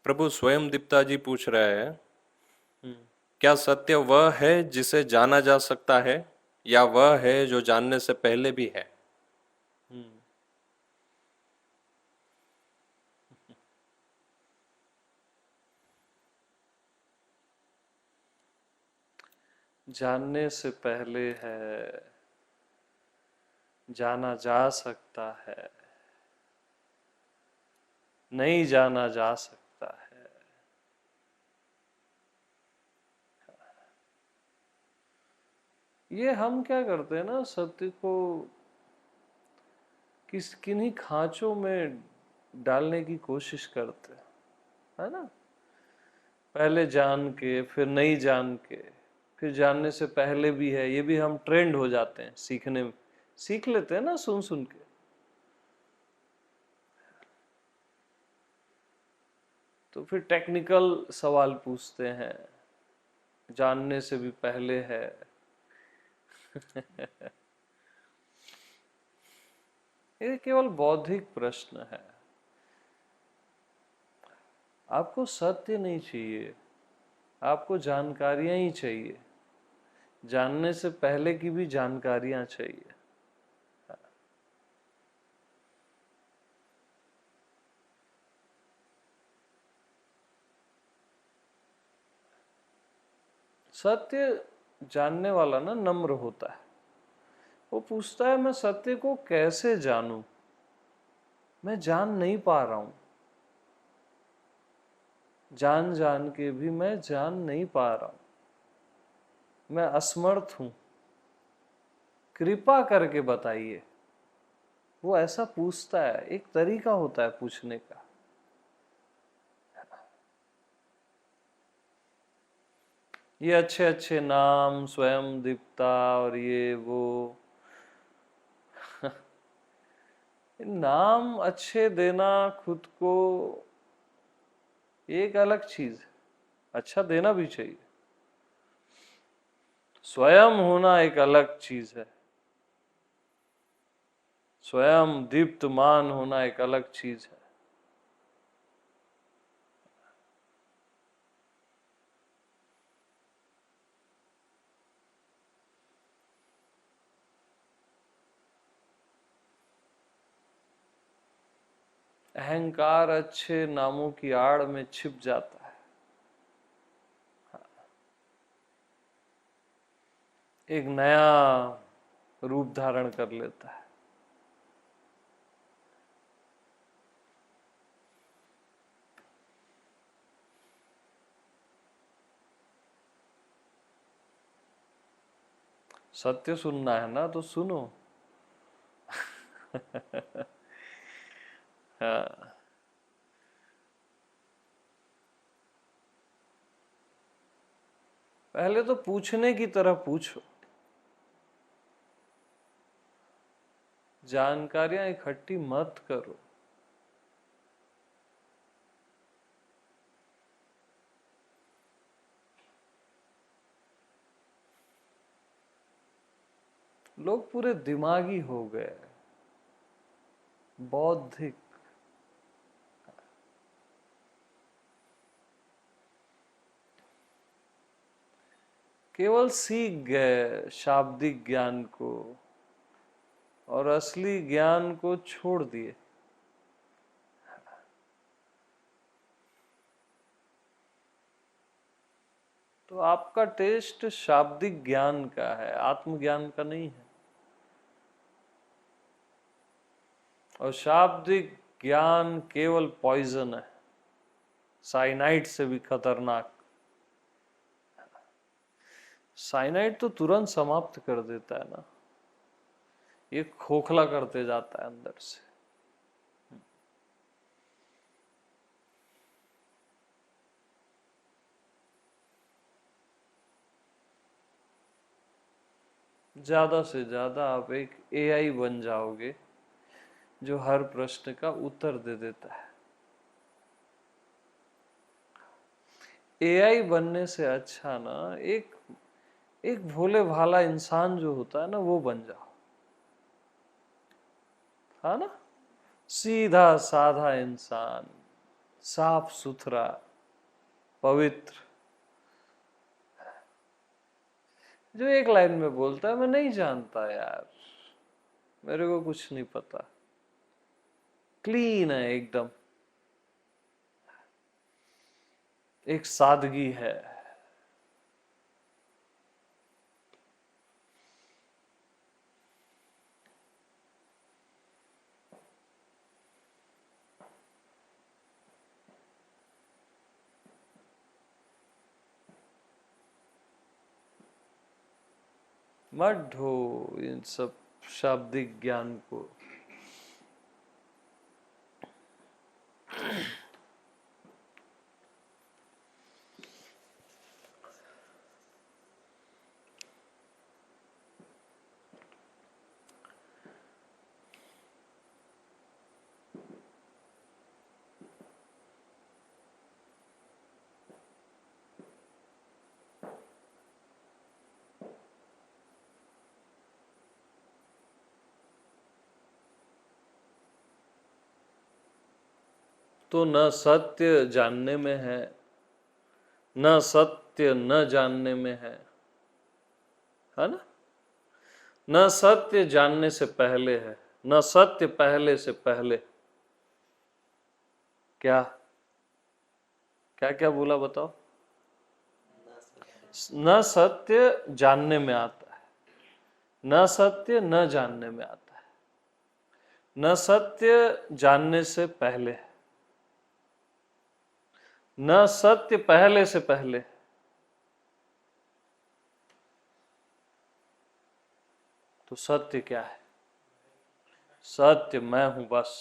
प्रभु स्वयं दीप्ता जी पूछ रहे हैं, हम्म। क्या सत्य वह है जिसे जाना जा सकता है, या वह है जो जानने से पहले भी है? हम्म। जानने से पहले है, जाना जा सकता है, नहीं जाना जा सकता है। ये हम क्या करते हैं ना, सत्य को किन्हीं खांचों में डालने की कोशिश करते हैं, है ना। पहले जान के, फिर नहीं जान के, फिर जानने से पहले भी है, ये भी हम ट्रेंड हो जाते हैं सीखने में। सीख लेते हैं ना सुन सुन के। तो फिर टेक्निकल सवाल पूछते हैं, जानने से भी पहले है। ये केवल बौद्धिक प्रश्न है। आपको सत्य नहीं चाहिए, आपको जानकारियां ही चाहिए। जानने से पहले की भी जानकारियां चाहिए। सत्य जानने वाला ना नम्र होता है। वो पूछता है, मैं सत्य को कैसे जानूं, मैं जान नहीं पा रहा हूं। जान जान के भी मैं जान नहीं पा रहा हूं, मैं असमर्थ हूं, कृपा करके बताइए। वो ऐसा पूछता है, एक तरीका होता है पूछने का। ये अच्छे अच्छे नाम, स्वयं दीप्ता और ये वो, नाम अच्छे देना खुद को एक अलग चीज है, अच्छा देना भी चाहिए। स्वयं होना एक अलग चीज है, स्वयं दीप्तमान होना एक अलग चीज है। अहंकार अच्छे नामों की आड़ में छिप जाता है, एक नया रूप धारण कर लेता है। सत्य सुनना है ना तो सुनो। हाँ। पहले तो पूछने की तरह पूछो, जानकारियां इकट्ठी मत करो। लोग पूरे दिमागी हो गए, बौद्धिक। केवल सीख गए शाब्दिक ज्ञान को और असली ज्ञान को छोड़ दिए। तो आपका टेस्ट शाब्दिक ज्ञान का है, आत्मज्ञान का नहीं है। और शाब्दिक ज्ञान केवल पॉइजन है, साइनाइड से भी खतरनाक। साइनाइड तो तुरंत समाप्त कर देता है ना, ये खोखला करते जाता है अंदर से। ज्यादा से ज्यादा आप एक एआई बन जाओगे जो हर प्रश्न का उत्तर दे देता है। एआई बनने से अच्छा ना एक एक भोले भाला इंसान जो होता है ना, वो बन जाओ, है ना। सीधा साधा इंसान, साफ सुथरा, पवित्र, जो एक लाइन में बोलता है मैं नहीं जानता यार, मेरे को कुछ नहीं पता, क्लीन है एकदम, एक सादगी है। मत ढो इन सब शाब्दिक ज्ञान को। तो न सत्य जानने में है, न सत्य न जानने में है ना? न सत्य जानने से पहले है, न सत्य पहले से पहले। क्या क्या क्या बोला बताओ? न सत्य जानने में आता है, न सत्य न जानने में आता है, न सत्य जानने से पहले है, न सत्य पहले से पहले। तो सत्य क्या है? सत्य मैं हूं बस।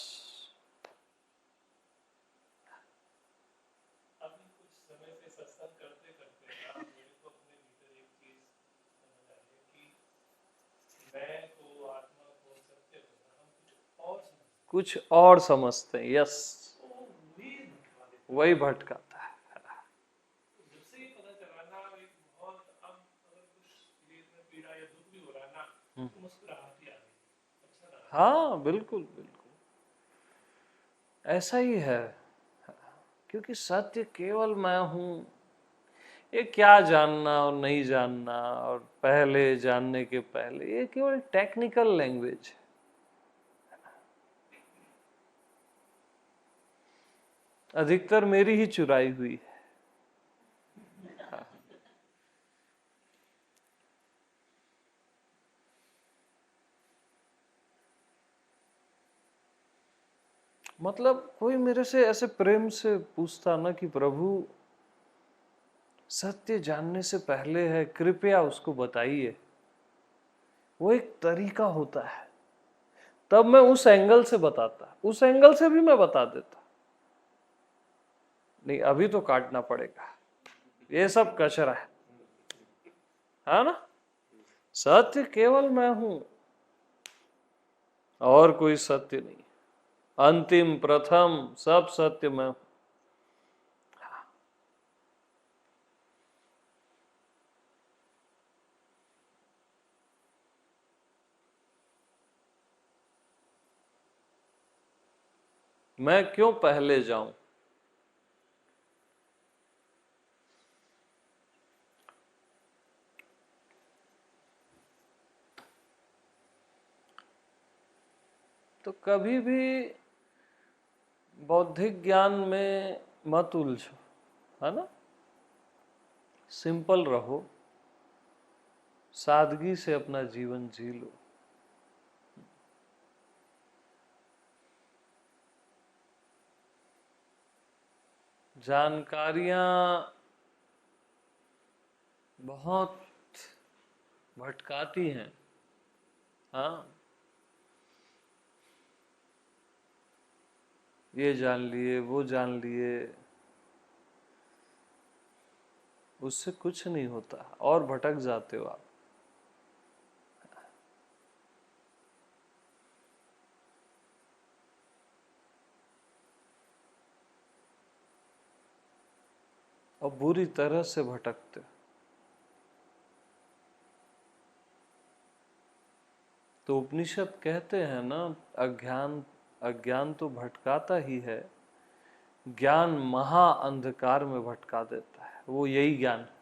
अभी कुछ समय से सत्संग करते करते ना मेरे को अपने भीतर एक चीज समझ आई है कि मैं को, आत्मा को, सत्य को ना हम कुछ और समझते हैं। यस, वही भटकाता है। जब से ही पता चला ना एक बहुत, अब अगर कुछ शरीर में पीड़ा या दुख भी हो रहा है ना तो मुस्कुराहट ही आ गई, अच्छा लगा। हाँ बिल्कुल बिल्कुल, ऐसा ही है, क्योंकि सत्य केवल मैं हूं। ये क्या जानना और नहीं जानना और पहले जानने के पहले, ये केवल टेक्निकल लैंग्वेज है। अधिकतर मेरी ही चुराई हुई है। मतलब कोई मेरे से ऐसे प्रेम से पूछता ना कि प्रभु सत्य जानने से पहले है, कृपया उसको बताइए, वो एक तरीका होता है, तब मैं उस एंगल से बताता, उस एंगल से भी मैं बता देता। नहीं, अभी तो काटना पड़ेगा, ये सब कचरा है ना? सत्य केवल मैं हूं और कोई सत्य नहीं, अंतिम प्रथम सब सत्य मैं हूं। मैं क्यों पहले जाऊं? तो कभी भी बौद्धिक ज्ञान में मत उलझो, है ना? सिंपल रहो, सादगी से अपना जीवन जी लो। जानकारियां बहुत भटकाती हैं। हाँ, ये जान लिए, वो जान लिए, उससे कुछ नहीं होता और भटक जाते हो आप। और बुरी तरह से भटकते हो। तो उपनिषद कहते हैं ना, अज्ञान अज्ञान तो भटकाता ही है, ज्ञान महा अंधकार में भटका देता है, वो यही ज्ञान है।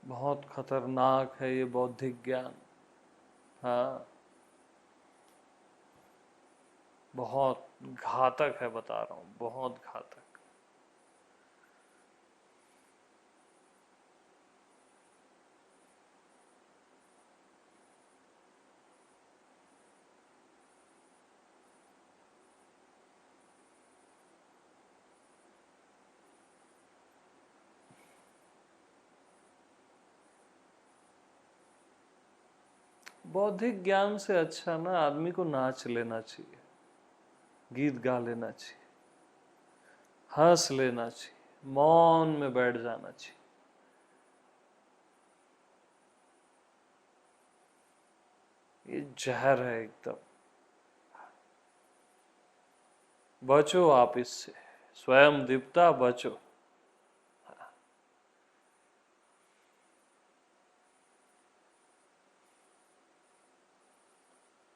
बहुत खतरनाक है ये बौद्धिक ज्ञान। हाँ, बहुत घातक है, बता रहा हूं, बहुत घातक। बौद्धिक ज्ञान से अच्छा ना आदमी को नाच लेना चाहिए, गीत गा लेना चाहिए, हंस लेना चाहिए, मौन में बैठ जाना चाहिए। ये जहर है एकदम। बचो आप इससे, स्वयं दीप्ता बचो।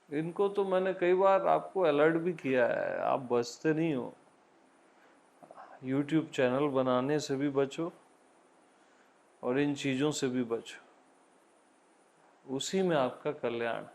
इनको तो मैंने कई बार आपको अलर्ट भी किया है, आप बचते नहीं हो। YouTube चैनल बनाने से भी बचो और इन चीजों से भी बचो, उसी में आपका कल्याण है।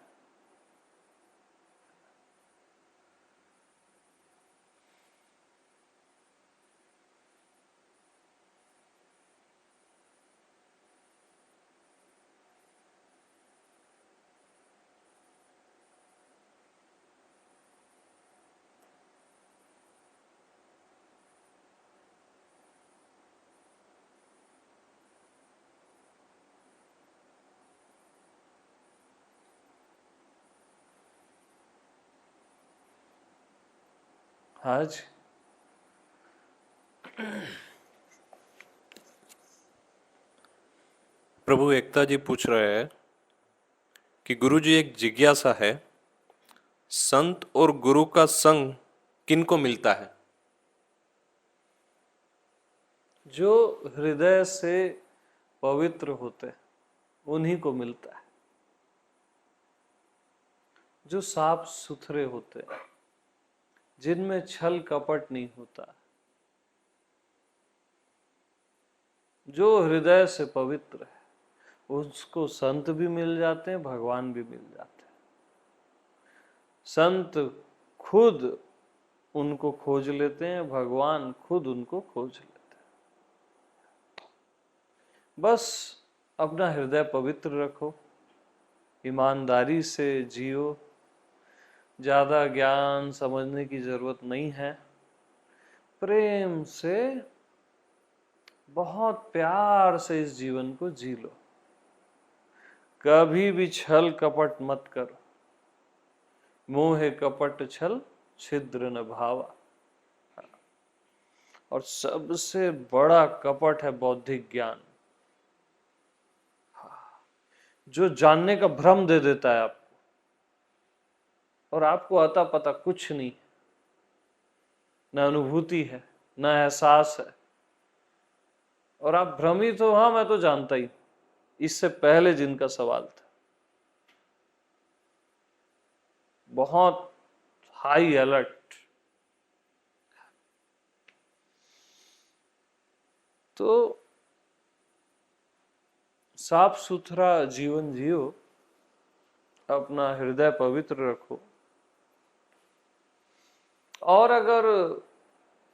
आज प्रभु एकता जी पूछ रहे हैं कि गुरु जी, एक जिज्ञासा है, संत और गुरु का संग किनको मिलता है? जो हृदय से पवित्र होते हैं उन्हीं को मिलता है, जो साफ सुथरे होते हैं, जिनमें छल कपट नहीं होता, जो हृदय से पवित्र है, उसको संत भी मिल जाते हैं, भगवान भी मिल जाते हैं। संत खुद उनको खोज लेते हैं, भगवान खुद उनको खोज लेते हैं। बस अपना हृदय पवित्र रखो, ईमानदारी से जियो, ज्यादा ज्ञान समझने की जरूरत नहीं है, प्रेम से बहुत प्यार से इस जीवन को जी लो, कभी भी छल कपट मत करो। मोह कपट छल छिद्र न भावा। और सबसे बड़ा कपट है बौद्धिक ज्ञान, जो जानने का भ्रम दे देता है आपको, और आपको अता पता कुछ नहीं, न अनुभूति है, न एहसास है, और आप भ्रमित हो, हाँ मैं तो जानता ही। इससे पहले जिनका सवाल था, बहुत हाई अलर्ट। तो साफ सुथरा जीवन जियो, अपना हृदय पवित्र रखो, और अगर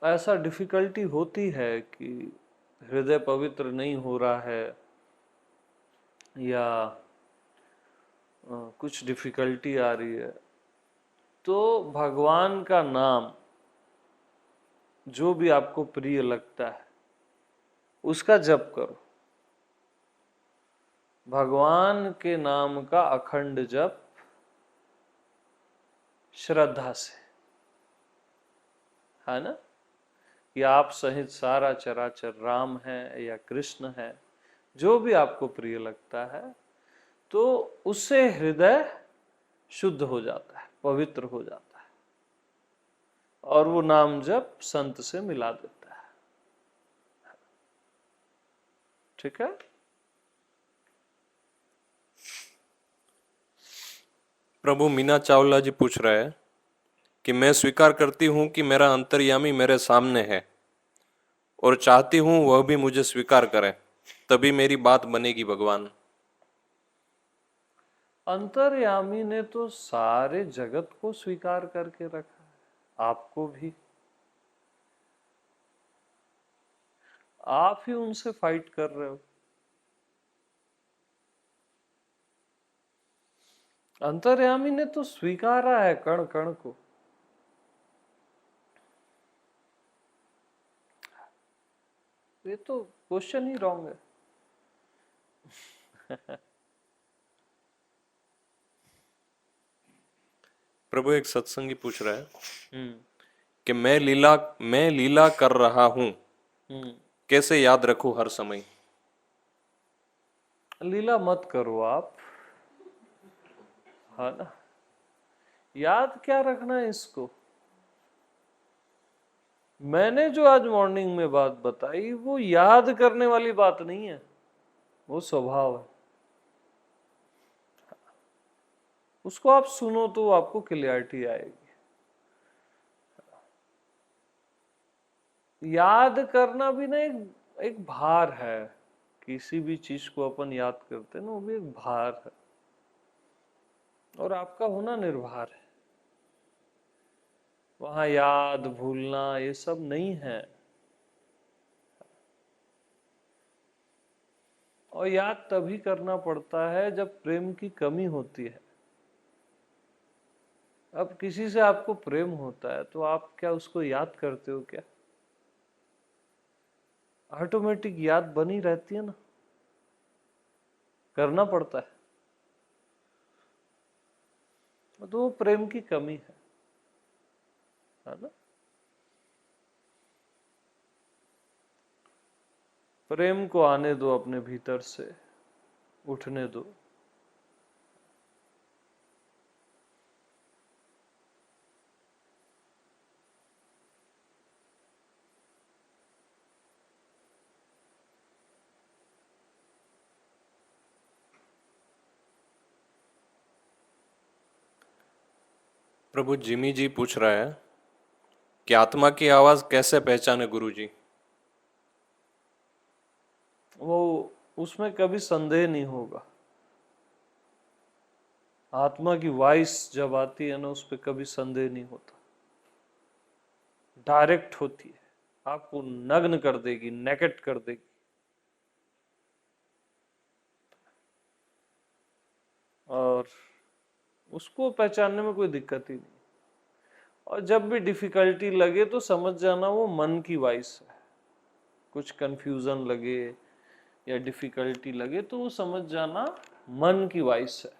ऐसा डिफिकल्टी होती है कि हृदय पवित्र नहीं हो रहा है या कुछ डिफिकल्टी आ रही है, तो भगवान का नाम जो भी आपको प्रिय लगता है उसका जप करो। भगवान के नाम का अखंड जप श्रद्धा से, है ना, कि आप सहित सारा चराचर राम है या कृष्ण है, जो भी आपको प्रिय लगता है, तो उससे हृदय शुद्ध हो जाता है, पवित्र हो जाता है, और वो नाम जप संत से मिला देता है। ठीक है। प्रभु मीना चावला जी पूछ रहे हैं कि मैं स्वीकार करती हूं कि मेरा अंतर्यामी मेरे सामने है और चाहती हूं वह भी मुझे स्वीकार करे, तभी मेरी बात बनेगी भगवान। अंतर्यामी ने तो सारे जगत को स्वीकार करके रखा है, आपको भी। आप ही उनसे फाइट कर रहे हो। अंतर्यामी ने तो स्वीकारा है कण कण को। ये तो क्वेश्चन ही रॉन्ग है। प्रभु एक सत्संगी पूछ रहा है कि मैं लीला कर रहा हूं, कैसे याद रखूं हर समय। लीला मत करो आप, है ना। याद क्या रखना है इसको। मैंने जो आज मॉर्निंग में बात बताई वो याद करने वाली बात नहीं है, वो स्वभाव है। उसको आप सुनो तो आपको क्लियरिटी आएगी। याद करना भी ना एक भार है। किसी भी चीज को अपन याद करते हैं ना, वो भी एक भार है, और आपका होना निर्भर है। वहां याद भूलना ये सब नहीं है। और याद तभी करना पड़ता है जब प्रेम की कमी होती है। अब किसी से आपको प्रेम होता है तो आप क्या उसको याद करते हो क्या? ऑटोमेटिक याद बनी रहती है ना, करना पड़ता है। तो वो प्रेम की कमी है ना। प्रेम को आने दो, अपने भीतर से उठने दो। प्रभु जिमी जी पूछ रहा है कि आत्मा की आवाज कैसे पहचाने गुरुजी। वो उसमें कभी संदेह नहीं होगा। आत्मा की वॉइस जब आती है ना, उस पर कभी संदेह नहीं होता, डायरेक्ट होती है, आपको नग्न कर देगी, नेकेट कर देगी। और उसको पहचानने में कोई दिक्कत ही नहीं। और जब भी डिफिकल्टी लगे तो समझ जाना वो मन की वॉइस है। कुछ कंफ्यूजन लगे या डिफिकल्टी लगे तो वो समझ जाना मन की वॉइस है।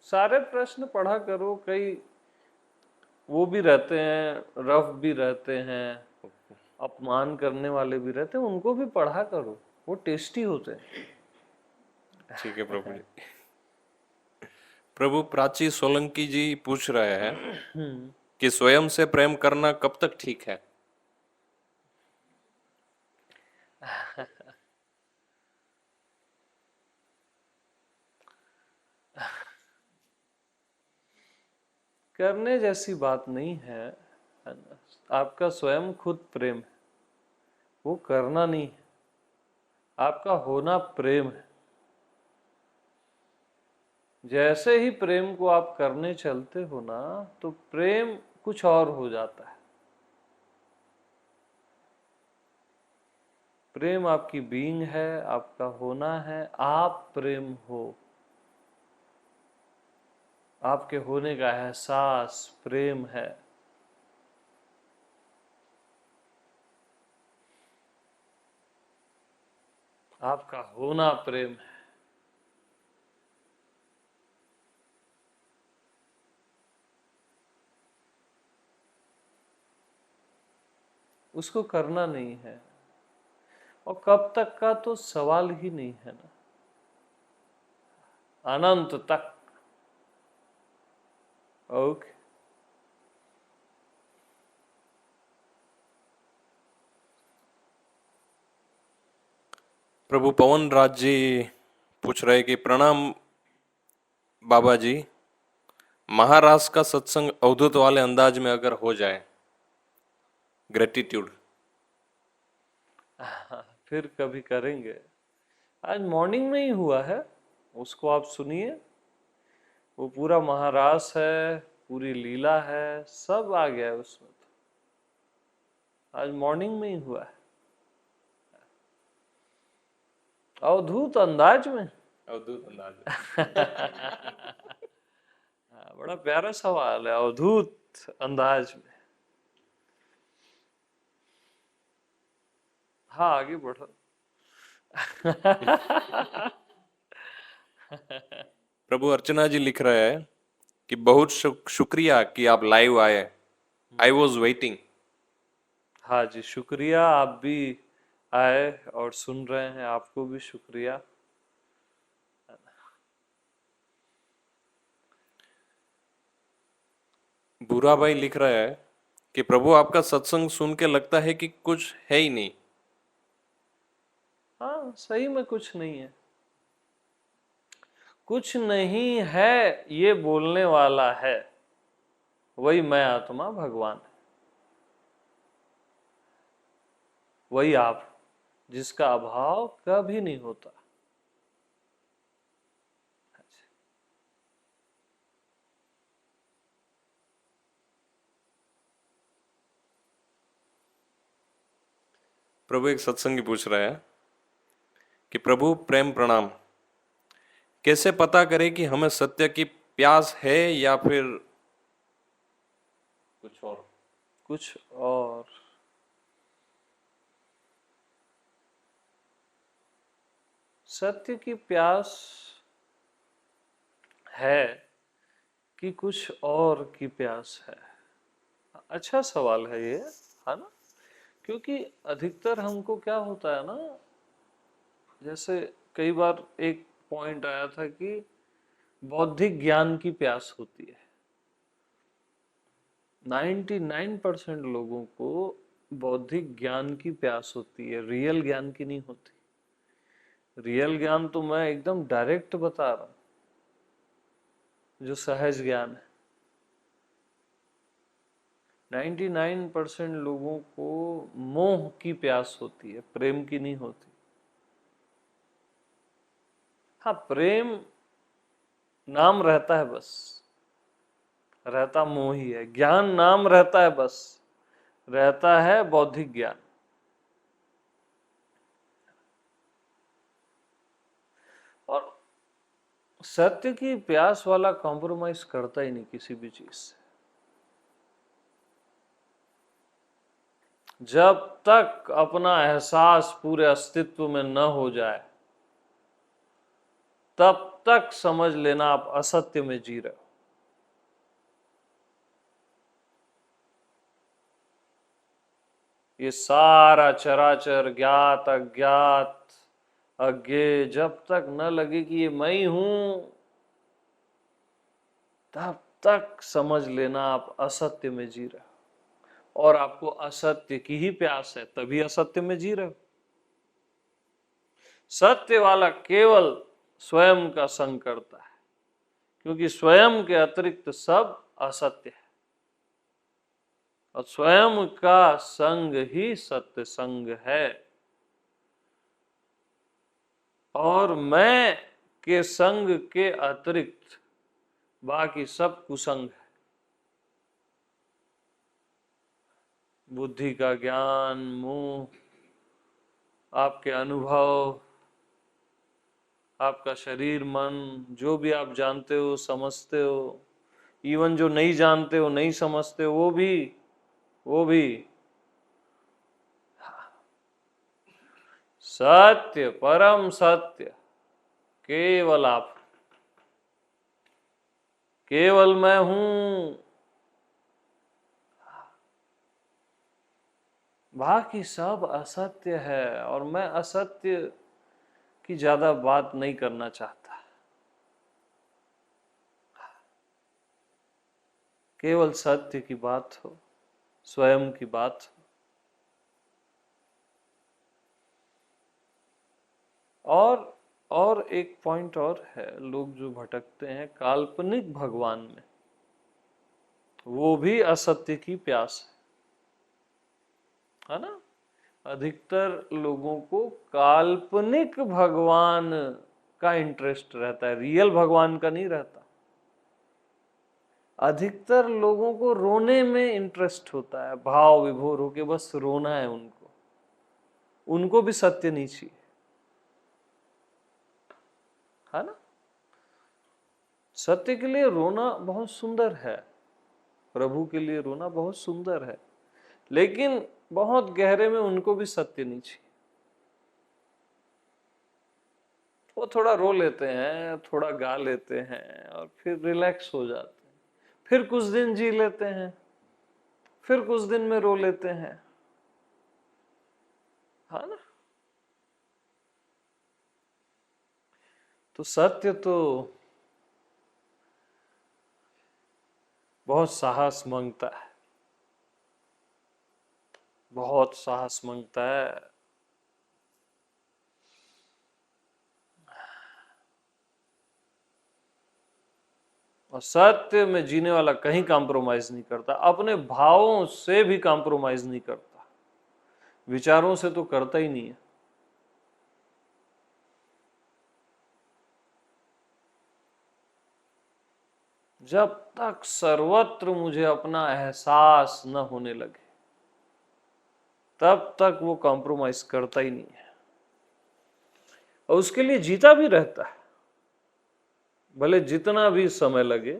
सारे प्रश्न पढ़ा करो, कई वो भी रहते हैं, रफ भी रहते हैं, अपमान करने वाले भी रहते हैं, उनको भी पढ़ा करो, वो टेस्टी होते हैं। ठीक है प्रभु जी। प्रभु प्राची सोलंकी जी पूछ रहे हैं कि स्वयं से प्रेम करना कब तक ठीक है। करने जैसी बात नहीं है ना? आपका स्वयं खुद प्रेम है, वो करना नहीं है। आपका होना प्रेम है। जैसे ही प्रेम को आप करने चलते हो ना, तो प्रेम कुछ और हो जाता है। प्रेम आपकी बीइंग है, आपका होना है। आप प्रेम हो, आपके होने का एहसास प्रेम है। आपका होना प्रेम है। उसको करना नहीं है, और कब तक का तो सवाल ही नहीं है ना, अनंत तक। ओके। प्रभु पवन राज जी पूछ रहे कि प्रणाम बाबा जी, महाराष्ट्र का सत्संग अवधूत वाले अंदाज में अगर हो जाए, ग्रेटिट्यूड। फिर कभी करेंगे। आज मॉर्निंग में ही हुआ है, उसको आप सुनिए। वो पूरा महारास है, पूरी लीला है, सब आ गया है उसमें तो। आज मॉर्निंग में ही हुआ है, अवधूत अंदाज में। अवधूत अंदाज। हाँ, बड़ा प्यारा सवाल है, अवधूत अंदाज में। हाँ, आगे बढ़ो। प्रभु अर्चना जी लिख रहे हैं कि बहुत शुक्रिया कि आप लाइव आए, आई वॉज वेटिंग। हाँ जी, शुक्रिया, आप भी आए और सुन रहे हैं, आपको भी शुक्रिया। बुरा भाई लिख रहा है कि प्रभु आपका सत्संग सुन के लगता है कि कुछ है ही नहीं। हाँ, सही में कुछ नहीं है। कुछ नहीं है ये बोलने वाला है, वही मैं आत्मा भगवान है, वही आप, जिसका अभाव कभी नहीं होता। प्रभु एक सत्संगी पूछ रहे हैं कि प्रभु प्रेम प्रणाम, कैसे पता करें कि हमें सत्य की प्यास है या फिर कुछ और? कुछ और। सत्य की प्यास है कि कुछ और की प्यास है? अच्छा सवाल है ये, है ना? क्योंकि अधिकतर हमको क्या होता है ना, जैसे कई बार एक पॉइंट आया था कि बौद्धिक ज्ञान की प्यास होती है। 99% लोगों को बौद्धिक ज्ञान की प्यास होती है, रियल ज्ञान की नहीं होती। रियल ज्ञान तो मैं एकदम डायरेक्ट बता रहा हूं, जो सहज ज्ञान है। 99% लोगों को मोह की प्यास होती है, प्रेम की नहीं होती। हाँ, प्रेम नाम रहता है बस, रहता मोह ही है। ज्ञान नाम रहता है बस, रहता है बौद्धिक ज्ञान। और सत्य की प्यास वाला कॉम्प्रोमाइज करता ही नहीं किसी भी चीज से। जब तक अपना एहसास पूरे अस्तित्व में न हो जाए, तब तक समझ लेना आप असत्य में जी रहे हो। ये सारा चराचर, ज्ञात अज्ञात अज्ञेय, जब तक न लगे कि ये मैं ही हूं, तब तक समझ लेना आप असत्य में जी रहे हो। और आपको असत्य की ही प्यास है, तभी असत्य में जी रहे हो। सत्य वाला केवल स्वयं का संग करता है, क्योंकि स्वयं के अतिरिक्त सब असत्य है, और स्वयं का संग ही सत्य संग है। और मैं के संग के अतिरिक्त बाकी सब कुसंग है। बुद्धि का ज्ञान, मोह, आपके अनुभव, आपका शरीर, मन, जो भी आप जानते हो, समझते हो, इवन जो नहीं जानते हो, नहीं समझते हो, वो भी सत्य, परम सत्य, केवल आप, केवल मैं हूं। बाकी सब असत्य है और मैं असत्य की ज्यादा बात नहीं करना चाहता। केवल सत्य की बात हो, स्वयं की बात हो। और एक पॉइंट और है, लोग जो भटकते हैं काल्पनिक भगवान में, वो भी असत्य की प्यास है ना। अधिकतर लोगों को काल्पनिक भगवान का इंटरेस्ट रहता है, रियल भगवान का नहीं रहता। अधिकतर लोगों को रोने में इंटरेस्ट होता है, भाव विभोर होके बस रोना है उनको, उनको भी सत्य नहीं चाहिए, है ना। सत्य के लिए रोना बहुत सुंदर है, प्रभु के लिए रोना बहुत सुंदर है, लेकिन बहुत गहरे में उनको भी सत्य नहीं चाहिए। वो थोड़ा रो लेते हैं, थोड़ा गा लेते हैं और फिर रिलैक्स हो जाते हैं, फिर कुछ दिन जी लेते हैं, फिर कुछ दिन में रो लेते हैं, है ना। तो सत्य तो बहुत साहस मांगता है, बहुत साहस मांगता है। और सत्य में जीने वाला कहीं कॉम्प्रोमाइज नहीं करता, अपने भावों से भी कॉम्प्रोमाइज नहीं करता, विचारों से तो करता ही नहीं है। जब तक सर्वत्र मुझे अपना एहसास न होने लगे तब तक वो कॉम्प्रोमाइज करता ही नहीं है, और उसके लिए जीता भी रहता है, भले जितना भी समय लगे,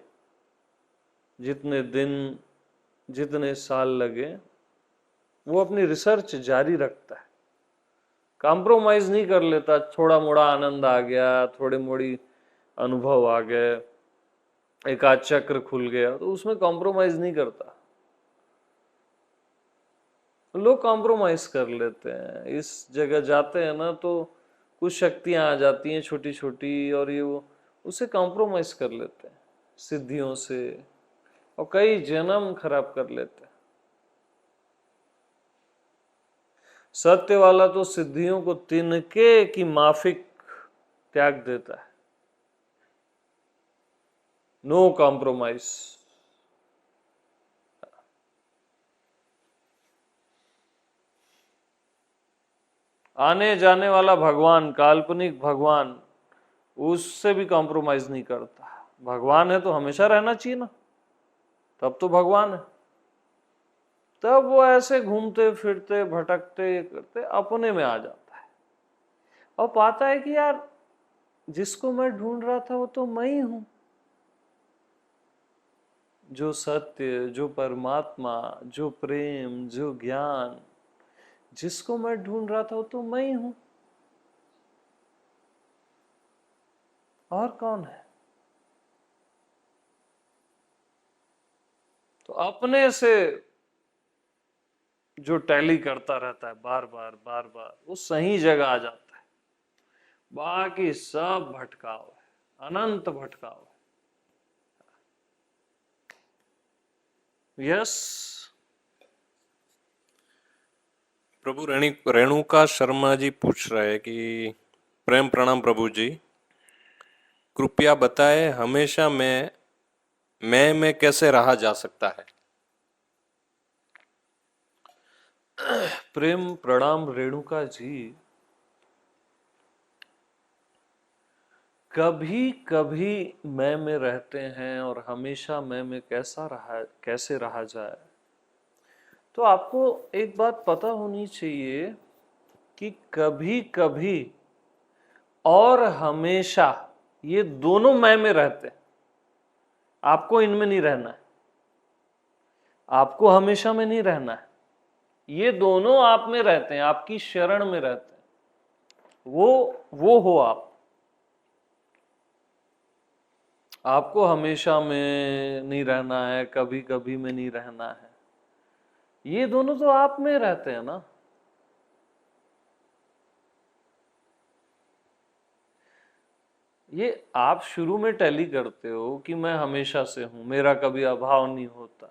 जितने दिन, जितने साल लगे, वो अपनी रिसर्च जारी रखता है, कॉम्प्रोमाइज नहीं कर लेता। थोड़ा मोड़ा आनंद आ गया, थोड़े मोड़ी अनुभव आ गए, एक आध चक्र खुल गया, तो उसमें कॉम्प्रोमाइज नहीं करता। लोग कॉम्प्रोमाइज कर लेते हैं, इस जगह जाते हैं ना तो कुछ शक्तियां आ जाती हैं छोटी छोटी, और ये वो उसे कॉम्प्रोमाइज कर लेते हैं सिद्धियों से, और कई जन्म खराब कर लेते हैं। सत्य वाला तो सिद्धियों को तिनके की माफिक त्याग देता है, नो कॉम्प्रोमाइज। आने जाने वाला भगवान, काल्पनिक भगवान, उससे भी कॉम्प्रोमाइज नहीं करता। भगवान है तो हमेशा रहना चाहिए ना, तब तो भगवान है। तब वो ऐसे घूमते फिरते भटकते करते अपने में आ जाता है और पाता है कि यार जिसको मैं ढूंढ रहा था वो तो मैं ही हूं। जो सत्य, जो परमात्मा, जो प्रेम, जो ज्ञान, जिसको मैं ढूंढ रहा था वो तो मैं ही हूं, और कौन है। तो अपने से जो टैली करता रहता है बार बार बार बार, वो सही जगह आ जाता है। बाकी सब भटकाव है, अनंत भटकाव है। यस। प्रभु रेणुका शर्मा जी पूछ रहे हैं कि प्रेम प्रणाम प्रभु जी, कृपया बताएं हमेशा मैं में कैसे रहा जा सकता है। प्रेम प्रणाम रेणुका जी, कभी कभी मैं में रहते हैं और हमेशा मैं में कैसे रहा जाए। तो आपको एक बात पता होनी चाहिए कि कभी कभी और हमेशा ये दोनों मैं में रहते हैं। आपको इनमें नहीं रहना है, आपको हमेशा में नहीं रहना है, ये दोनों आप में रहते हैं, आपकी शरण में रहते हैं। वो हो आप। आपको हमेशा में नहीं रहना है, कभी कभी में नहीं रहना है, ये दोनों तो आप में रहते हैं ना। ये आप शुरू में टैली करते हो कि मैं हमेशा से हूं, मेरा कभी अभाव नहीं होता।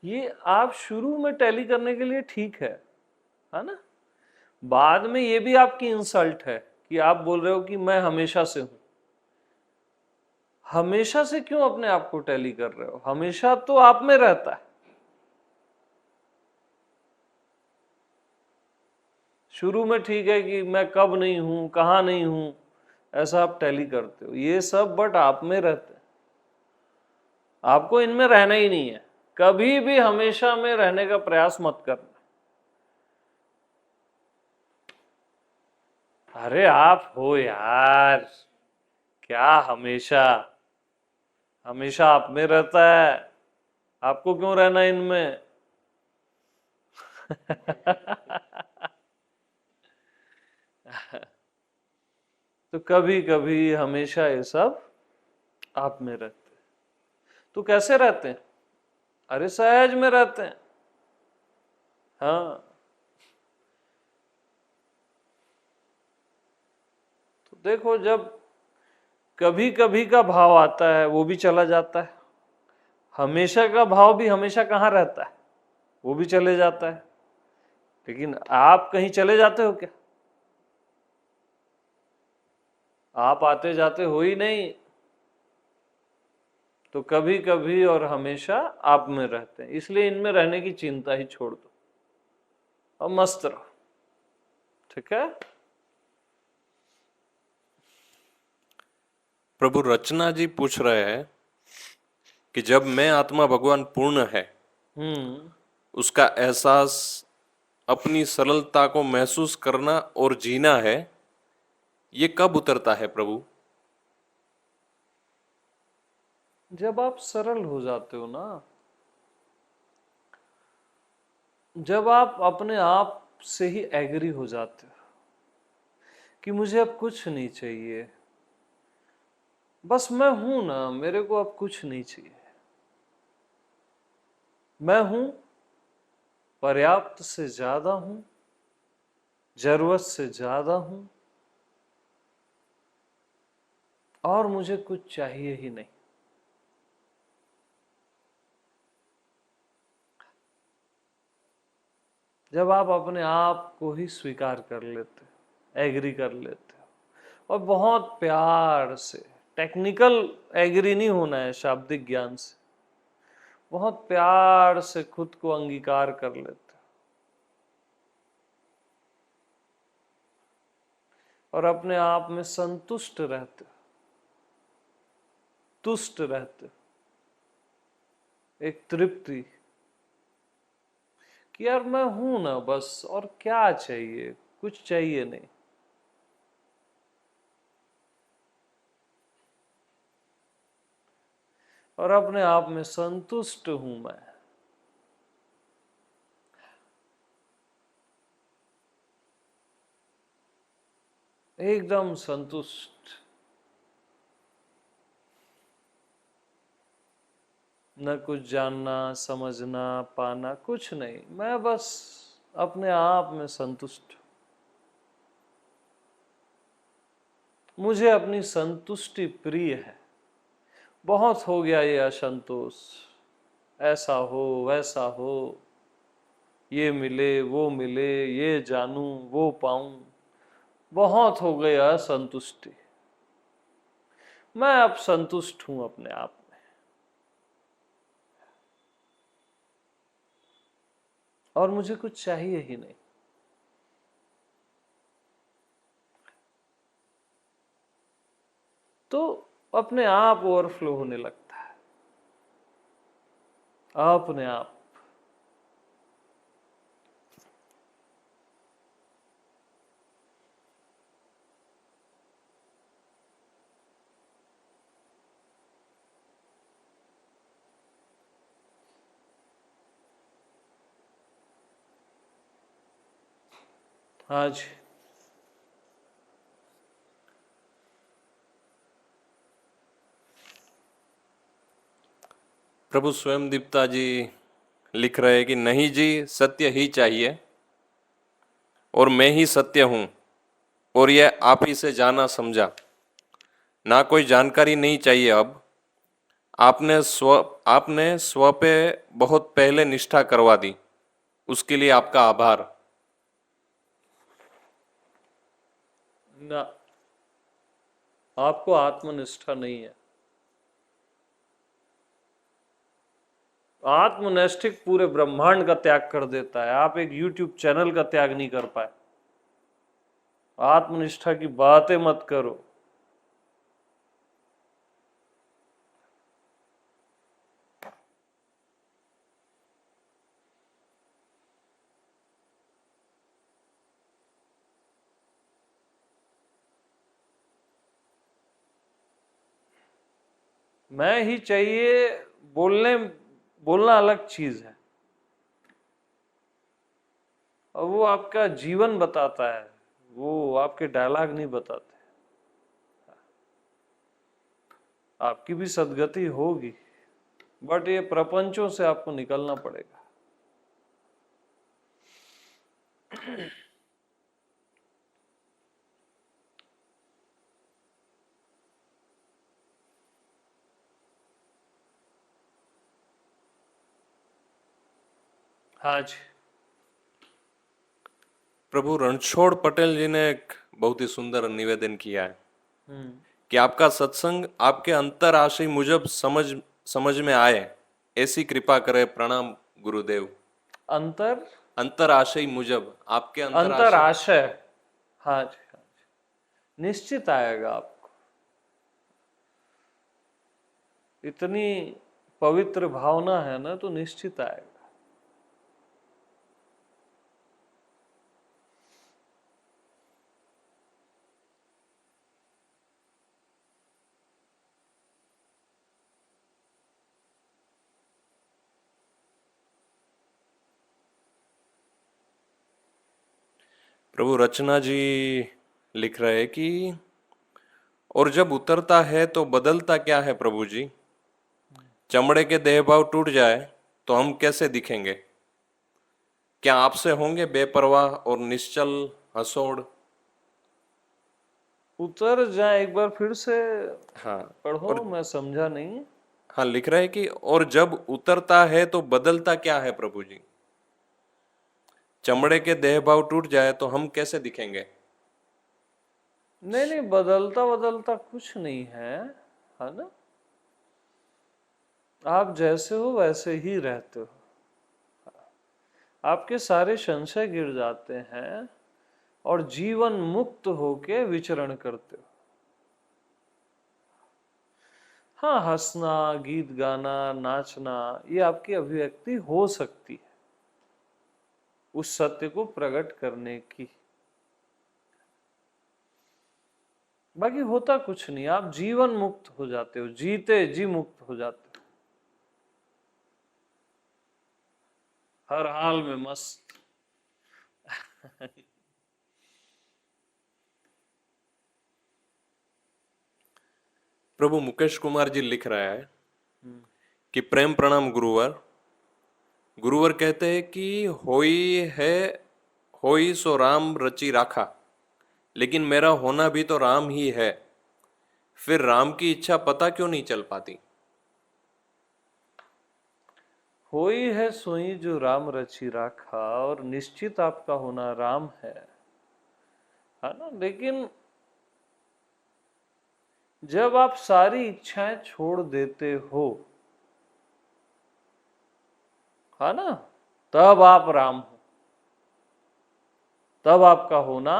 ये आप शुरू में टैली करने के लिए ठीक है ना। बाद में ये भी आपकी इंसल्ट है कि आप बोल रहे हो कि मैं हमेशा से हूं। हमेशा से क्यों अपने आप को टैली कर रहे हो? हमेशा तो आप में रहता है। शुरू में ठीक है कि मैं कब नहीं हूं, कहां नहीं हूं, ऐसा आप टैली करते हो, ये सब बट आप में रहते हैं। आपको इनमें रहना ही नहीं है। कभी भी हमेशा में रहने का प्रयास मत करना। अरे आप हो यार, क्या हमेशा? हमेशा आप में रहता है, आपको क्यों रहना है इनमें? तो कभी कभी हमेशा ये सब आप में रहते हैं। तो कैसे रहते हैं? अरे सहज में रहते हैं। हाँ, तो देखो, जब कभी कभी का भाव आता है वो भी चला जाता है। हमेशा का भाव भी हमेशा कहाँ रहता है? वो भी चले जाता है। लेकिन आप कहीं चले जाते हो क्या? आप आते जाते हो ही नहीं। तो कभी कभी और हमेशा आप में रहते हैं, इसलिए इनमें रहने की चिंता ही छोड़ दो और मस्त रहो। ठीक है? प्रभु, रचना जी पूछ रहे हैं कि जब मैं आत्मा भगवान पूर्ण है, हम्म। उसका एहसास, अपनी सरलता को महसूस करना और जीना है, ये कब उतरता है प्रभु? जब आप सरल हो जाते हो ना, जब आप अपने आप से ही एग्री हो जाते हो कि मुझे अब कुछ नहीं चाहिए, बस मैं हूं ना, मेरे को अब कुछ नहीं चाहिए, मैं हूं, पर्याप्त से ज्यादा हूं, जरूरत से ज्यादा हूं, और मुझे कुछ चाहिए ही नहीं। जब आप अपने आप को ही स्वीकार कर लेते हो, एग्री कर लेते हो, और बहुत प्यार से, टेक्निकल एग्री नहीं होना है शाब्दिक ज्ञान से, बहुत प्यार से खुद को अंगीकार कर लेते हो और अपने आप में संतुष्ट रहते हो, तुष्ट रहते हो, एक तृप्ति कि यार मैं हूं ना बस, और क्या चाहिए? कुछ चाहिए नहीं। और अपने आप में संतुष्ट हूं मैं। एकदम संतुष्ट, न कुछ जानना, समझना, पाना, कुछ नहीं, मैं बस अपने आप में संतुष्ट। मुझे अपनी संतुष्टि प्रिय है। बहुत हो गया ये असंतोष, ऐसा हो वैसा हो, ये मिले वो मिले, ये जानूं वो पाऊं, बहुत हो गया असंतुष्टि। मैं अब संतुष्ट हूं अपने आप में, और मुझे कुछ चाहिए ही नहीं। तो अपने आप ओवरफ्लो होने लगता है, अपने आप। हाँ जी। प्रभु स्वयं दीप्ता जी लिख रहे हैं कि नहीं जी, सत्य ही चाहिए और मैं ही सत्य हूं, और यह आप ही से जाना समझा, ना कोई जानकारी नहीं चाहिए अब। आपने स्व पे बहुत पहले निष्ठा करवा दी, उसके लिए आपका आभार। ना, आपको आत्मनिष्ठा नहीं है। आत्मनैष्ठिक पूरे ब्रह्मांड का त्याग कर देता है, आप एक YouTube चैनल का त्याग नहीं कर पाए। आत्मनिष्ठा की बातें मत करो। मैं ही चाहिए, बोलना अलग चीज है, और वो आपका जीवन बताता है, वो आपके डायलॉग नहीं बताते। आपकी भी सदगति होगी, बट ये प्रपंचों से आपको निकलना पड़ेगा। हाँ जी। प्रभु रणछोड़ पटेल जी ने एक बहुत ही सुंदर निवेदन किया है हम्म। कि आपका सत्संग आपके अंतर आशय मुजब समझ में आए, ऐसी कृपा करे, प्रणाम गुरुदेव। अंतर अंतर आशय मुजब, आपके अंतर अंतर आशय। आशय। हाँ जी, हाँ जी, निश्चित आएगा आपको। इतनी पवित्र भावना है ना, तो निश्चित आएगा। प्रभु रचना जी लिख रहे हैं कि और जब उतरता है तो बदलता क्या है प्रभु जी? चमड़े के देह भाव टूट जाए तो हम कैसे दिखेंगे? क्या आपसे होंगे बेपरवाह और निश्चल हसोड़? उतर जाए, एक बार फिर से हाँ। पढ़ो, और मैं समझा नहीं। हाँ, लिख रहे हैं कि और जब उतरता है तो बदलता क्या है प्रभु जी? चमड़े के देह भाव टूट जाए तो हम कैसे दिखेंगे? नहीं नहीं, बदलता बदलता कुछ नहीं है ना। आप जैसे हो वैसे ही रहते हो। आपके सारे संशय गिर जाते हैं और जीवन मुक्त होके विचरण करते हो। हाँ, हंसना, गीत गाना, नाचना, ये आपकी अभिव्यक्ति हो सकती है उस सत्य को प्रकट करने की। बाकी होता कुछ नहीं, आप जीवन मुक्त हो जाते हो, जीते जी मुक्त हो जाते हो, हर हाल में मस्त। प्रभु मुकेश कुमार जी लिख रहा है कि प्रेम प्रणाम गुरुवर। गुरुवर कहते हैं कि है होई सो राम रची राखा, लेकिन मेरा होना भी तो राम ही है, फिर राम की इच्छा पता क्यों नहीं चल पाती? होई है सोई जो राम रचि राखा, और निश्चित आपका होना राम है ना। लेकिन जब आप सारी इच्छाएं छोड़ देते हो, है ना, तब आप राम हो, तब आपका होना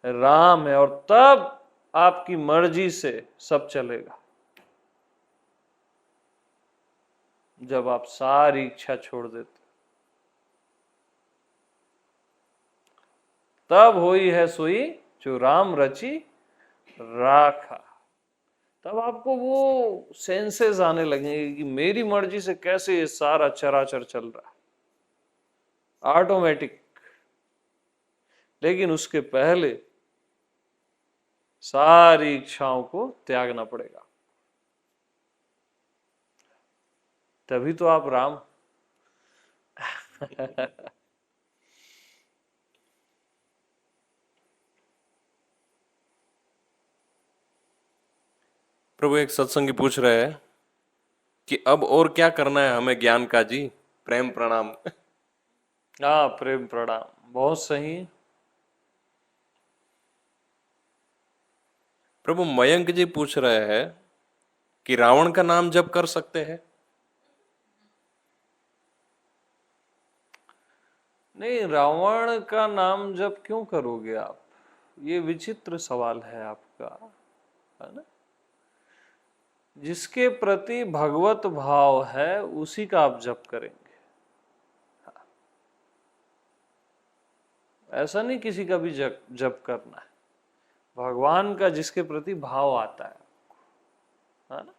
राम है, और तब आपकी मर्जी से सब चलेगा। जब आप सारी इच्छा छोड़ देते, तब होई है सोई जो राम रची राखा। तब आपको वो सेंसेस आने लगेंगे कि मेरी मर्जी से कैसे ये सारा चराचर चल रहा है, ऑटोमेटिक। लेकिन उसके पहले सारी इच्छाओं को त्यागना पड़ेगा, तभी तो आप राम। प्रभु एक सत्संगी पूछ रहे हैं कि अब और क्या करना है हमें ज्ञान का जी। प्रेम प्रणाम। हाँ, प्रेम प्रणाम, बहुत सही। प्रभु मयंक जी पूछ रहे हैं कि रावण का नाम जप कर सकते हैं? नहीं, रावण का नाम जप क्यों करोगे आप? ये विचित्र सवाल है आपका, है ना? जिसके प्रति भगवत भाव है उसी का आप जप करेंगे। ऐसा नहीं किसी का भी जप जप करना है, भगवान का जिसके प्रति भाव आता है ना?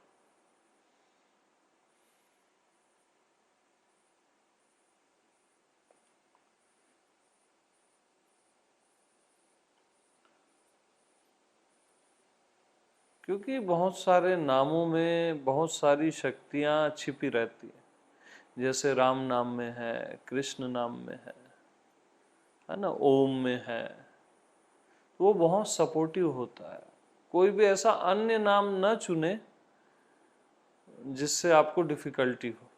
क्योंकि बहुत सारे नामों में बहुत सारी शक्तियां छिपी रहती हैं। जैसे राम नाम में है, कृष्ण नाम में है ना, ओम में है, तो वो बहुत सपोर्टिव होता है। कोई भी ऐसा अन्य नाम न चुने जिससे आपको डिफिकल्टी हो।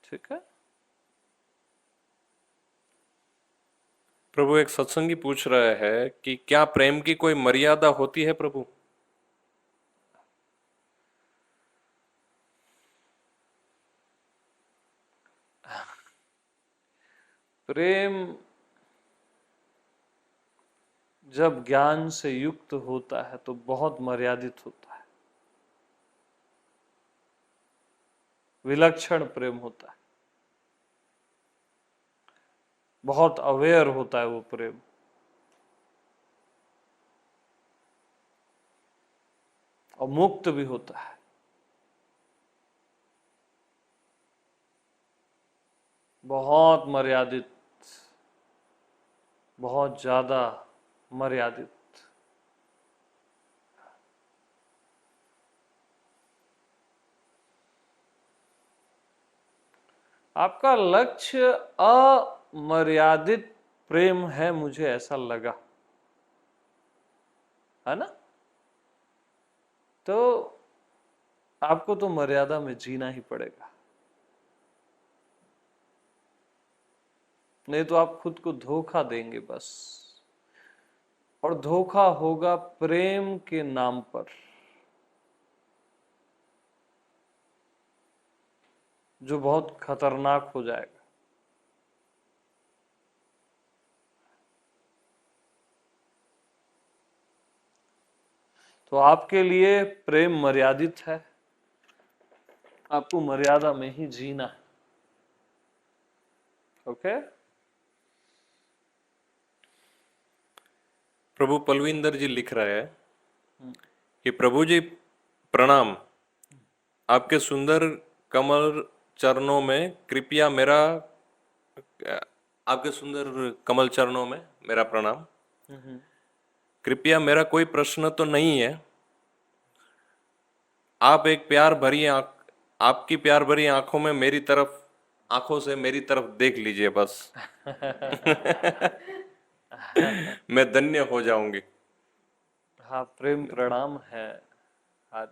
ठीक है। प्रभु एक सत्संगी पूछ रहे हैं कि क्या प्रेम की कोई मर्यादा होती है प्रभु? प्रेम जब ज्ञान से युक्त होता है तो बहुत मर्यादित होता है, विलक्षण प्रेम होता है, बहुत अवेयर होता है वो प्रेम। और मुक्त भी होता है, बहुत मर्यादित, बहुत ज्यादा मर्यादित। आपका लक्ष्य अमर्यादित प्रेम है, मुझे ऐसा लगा, है ना? तो आपको तो मर्यादा में जीना ही पड़ेगा, नहीं तो आप खुद को धोखा देंगे बस। और धोखा होगा प्रेम के नाम पर, जो बहुत खतरनाक हो जाएगा। तो आपके लिए प्रेम मर्यादित है, आपको मर्यादा में ही जीना है। ओके। प्रभु पलविंदर जी लिख रहे हैं कि प्रभु जी प्रणाम, आपके सुंदर कमल चरणों में कृपया मेरा आपके सुंदर कमल चरणों में मेरा प्रणाम। कृपया मेरा कोई प्रश्न तो नहीं है, आप एक प्यार भरी आंख, आपकी प्यार भरी आंखों में मेरी तरफ, आंखों से मेरी तरफ देख लीजिए बस। मैं धन्य हो जाऊंगी। हाँ, प्रेम प्रणाम है। हाँ,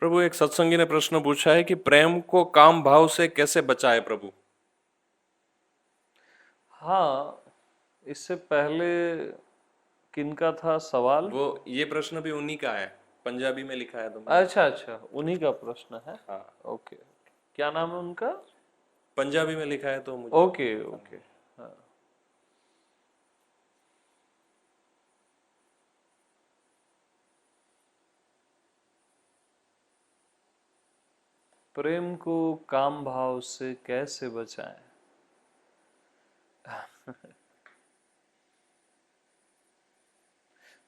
प्रभु एक सत्संगी ने प्रश्न पूछा है कि प्रेम को काम भाव से कैसे बचाए प्रभु? हाँ, इससे पहले किनका था सवाल? वो ये प्रश्न भी उन्हीं का है, पंजाबी में लिखा है तुमने। अच्छा अच्छा, उन्हीं का प्रश्न है। हाँ, ओके, क्या नाम है उनका? पंजाबी में लिखा है तो मुझे। Okay okay. हाँ, प्रेम को काम भाव से कैसे बचाएं?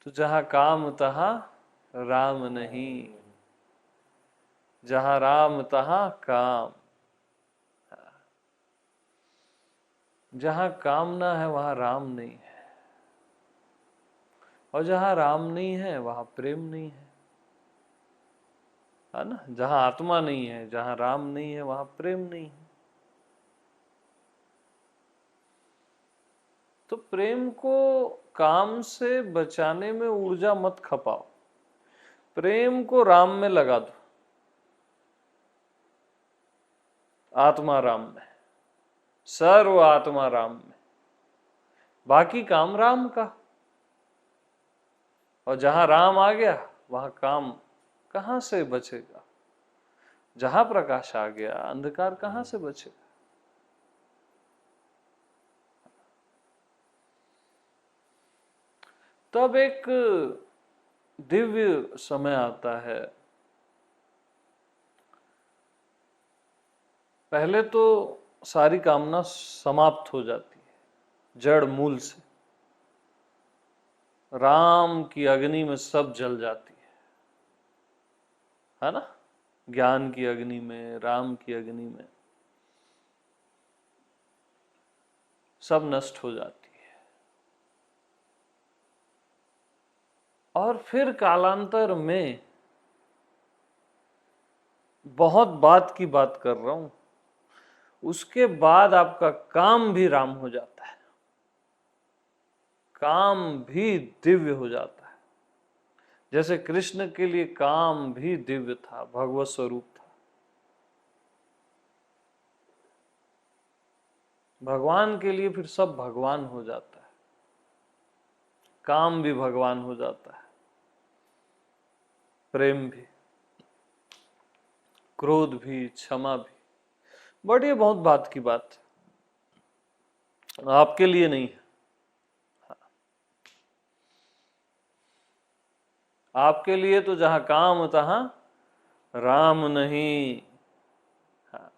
तो जहां काम तहां राम नहीं। जहां राम तहां काम। जहां कामना है वहां राम नहीं है, और जहां राम नहीं है वहां प्रेम नहीं है ना। जहां आत्मा नहीं है, जहां राम नहीं है वहां प्रेम नहीं है। तो प्रेम को काम से बचाने में ऊर्जा मत खपाओ, प्रेम को राम में लगा दो, आत्मा राम में, सर्व आत्मा राम में, बाकी काम राम का। और जहां राम आ गया वहां काम कहां से बचेगा? जहां प्रकाश आ गया अंधकार कहां से बचेगा? तब एक दिव्य समय आता है। पहले तो सारी कामना समाप्त हो जाती है जड़ मूल से, राम की अग्नि में सब जल जाती है ना। ज्ञान की अग्नि में, राम की अग्नि में सब नष्ट हो जाती है। और फिर कालांतर में, बहुत बात की बात कर रहा हूं, उसके बाद आपका काम भी राम हो जाता है, काम भी दिव्य हो जाता है। जैसे कृष्ण के लिए काम भी दिव्य था, भगवत स्वरूप था। भगवान के लिए फिर सब भगवान हो जाता है, काम भी भगवान हो जाता है, प्रेम भी, क्रोध भी, क्षमा भी। बट ये बहुत बात की बात है, आपके लिए नहीं है। आपके लिए तो जहां काम तहां राम नहीं। हाँ।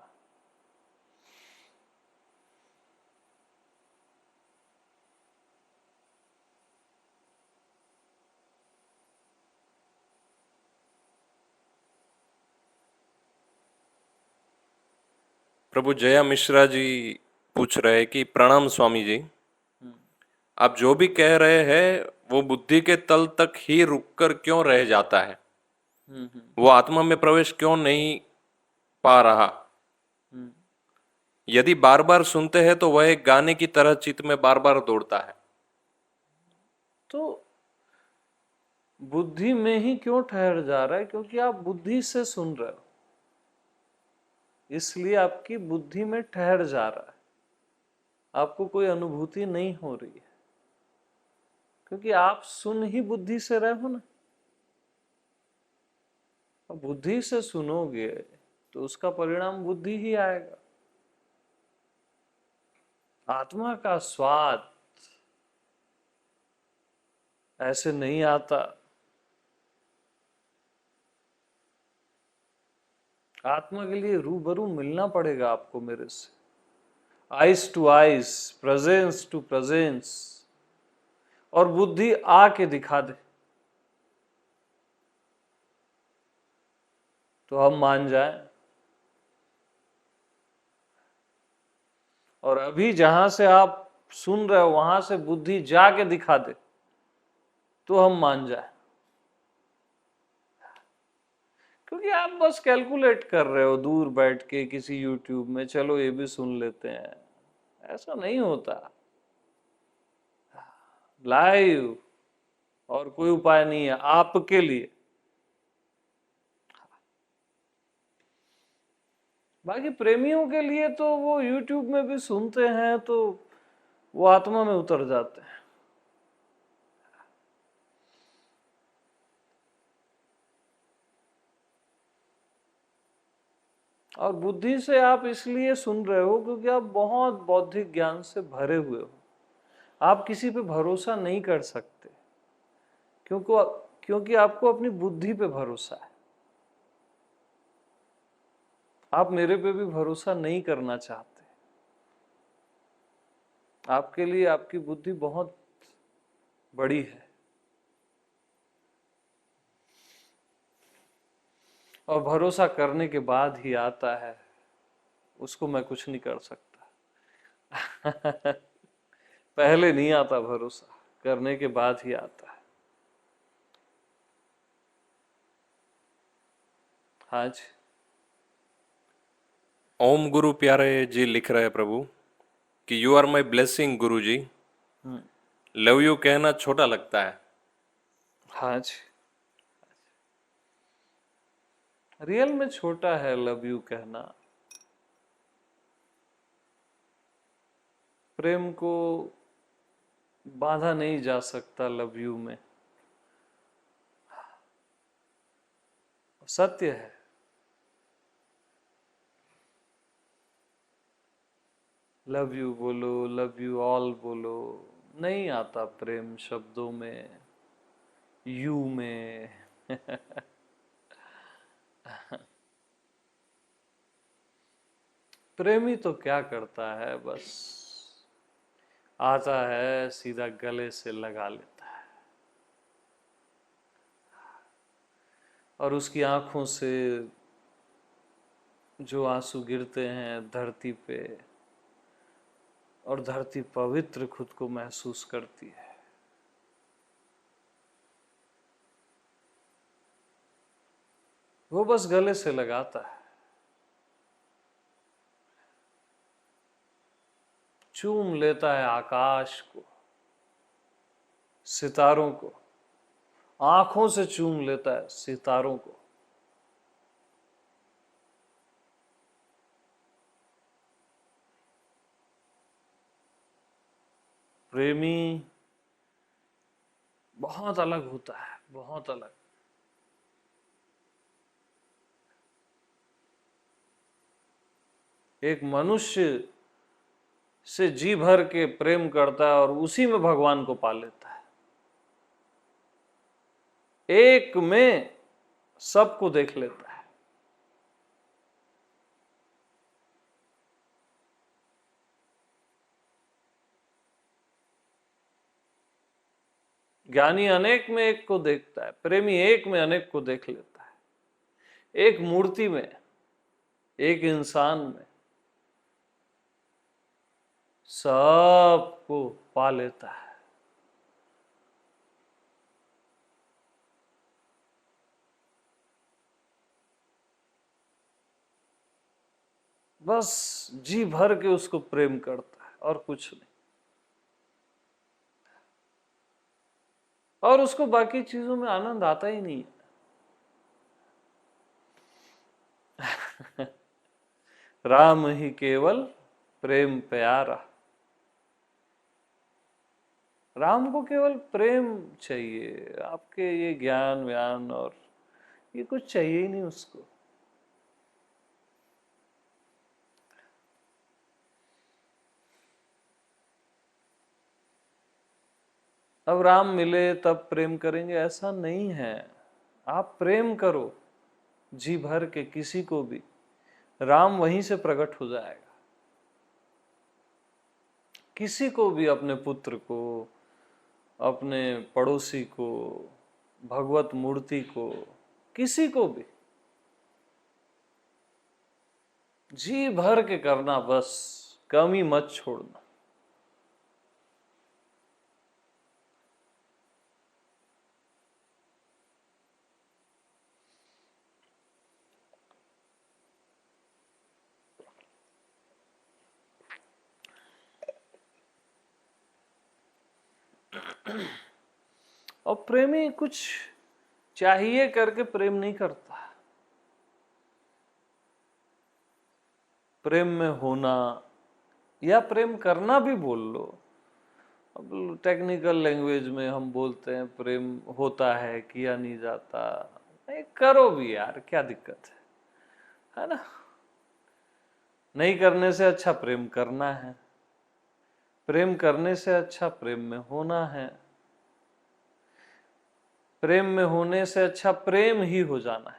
प्रभु जया मिश्रा जी पूछ रहे हैं कि प्रणाम स्वामी जी, आप जो भी कह रहे हैं वो बुद्धि के तल तक ही रुककर क्यों रह जाता है? वो आत्मा में प्रवेश क्यों नहीं पा रहा? यदि बार बार सुनते हैं तो वह एक गाने की तरह चित्त में बार बार दौड़ता है। तो बुद्धि में ही क्यों ठहर जा रहा है? क्योंकि आप बुद्धि से सुन रहे हो, इसलिए आपकी बुद्धि में ठहर जा रहा है, आपको कोई अनुभूति नहीं हो रही है, क्योंकि आप सुन ही बुद्धि से रहे हो ना। अब बुद्धि से सुनोगे तो उसका परिणाम बुद्धि ही आएगा। आत्मा का स्वाद ऐसे नहीं आता। आत्मा के लिए रूबरू मिलना पड़ेगा आपको मेरे से, eyes to eyes, presence to presence, और बुद्धि आके दिखा दे तो हम मान जाए। और अभी जहां से आप सुन रहे हो वहां से बुद्धि जाके दिखा दे तो हम मान जाए। क्योंकि आप बस कैलकुलेट कर रहे हो दूर बैठ के किसी यूट्यूब में, चलो ये भी सुन लेते हैं। ऐसा नहीं होता। लाइव, और कोई उपाय नहीं है आपके लिए। बाकी प्रेमियों के लिए तो वो यूट्यूब में भी सुनते हैं तो वो आत्मा में उतर जाते हैं। और बुद्धि से आप इसलिए सुन रहे हो क्योंकि आप बहुत बौद्धिक ज्ञान से भरे हुए हो। आप किसी पे भरोसा नहीं कर सकते क्योंकि आपको अपनी बुद्धि पे भरोसा है। आप मेरे पे भी भरोसा नहीं करना चाहते। आपके लिए आपकी बुद्धि बहुत बड़ी है। और भरोसा करने के बाद ही आता है, उसको मैं कुछ नहीं कर सकता। पहले नहीं आता भरोसा, करने के बाद ही आता है। हाँ जी। ओम गुरु प्यारे जी लिख रहे हैं प्रभु कि you are my blessing Guru ji. Love you कहना छोटा लगता है। हाँ जी, रियल में छोटा है लव यू कहना। प्रेम को बांधा नहीं जा सकता लव यू में, सत्य है। लव यू बोलो, लव यू ऑल बोलो, नहीं आता प्रेम शब्दों में, यू में। प्रेमी तो क्या करता है, बस आता है सीधा गले से लगा लेता है, और उसकी आंखों से जो आंसू गिरते हैं धरती पे, और धरती पवित्र खुद को महसूस करती है। वो बस गले से लगाता है, चूम लेता है आकाश को, सितारों को, आंखों से चूम लेता है सितारों को। प्रेमी बहुत अलग होता है, बहुत अलग। एक मनुष्य से जी भर के प्रेम करता है और उसी में भगवान को पा लेता है। एक में सबको देख लेता है। ज्ञानी अनेक में एक को देखता है, प्रेमी एक में अनेक को देख लेता है। एक मूर्ति में, एक इंसान में सबको पा लेता है। बस जी भर के उसको प्रेम करता है और कुछ नहीं, और उसको बाकी चीजों में आनंद आता ही नहीं है। राम ही केवल प्रेम प्यारा। राम को केवल प्रेम चाहिए, आपके ये ज्ञान व्यान और ये कुछ चाहिए ही नहीं उसको। अब राम मिले तब प्रेम करेंगे ऐसा नहीं है। आप प्रेम करो जी भर के किसी को भी, राम वहीं से प्रकट हो जाएगा। किसी को भी, अपने पुत्र को, अपने पड़ोसी को, भगवत मूर्ति को, किसी को भी जी भर के करना, बस कमी मत छोड़ना। और प्रेमी कुछ चाहिए करके प्रेम नहीं करता। प्रेम में होना या प्रेम करना भी बोल लो, अब टेक्निकल लैंग्वेज में हम बोलते हैं प्रेम होता है, किया नहीं जाता। नहीं, करो भी यार, क्या दिक्कत है ना? नहीं करने से अच्छा प्रेम करना है, प्रेम करने से अच्छा प्रेम में होना है, प्रेम में होने से अच्छा प्रेम ही हो जाना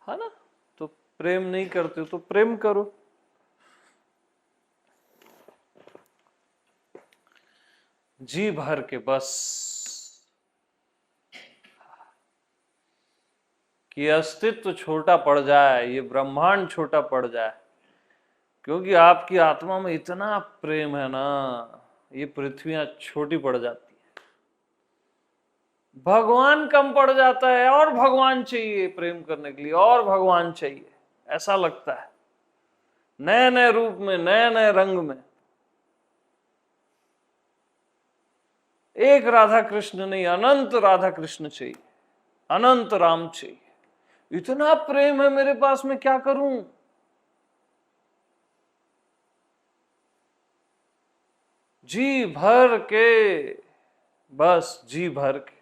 है ना? तो प्रेम नहीं करते हो तो प्रेम करो। जी भर के बस, कि अस्तित्व छोटा पड़ जाए, ये ब्रह्मांड छोटा पड़ जाए, क्योंकि आपकी आत्मा में इतना प्रेम है ना, ये पृथ्वियां छोटी पड़ जाती है। भगवान कम पड़ जाता है और भगवान चाहिए प्रेम करने के लिए, और भगवान चाहिए, ऐसा लगता है नए नए रूप में, नए नए रंग में। एक राधा कृष्ण नहीं, अनंत राधा कृष्ण चाहिए, अनंत राम चाहिए। इतना प्रेम है मेरे पास, मैं क्या करूं? जी भर के, बस जी भर के।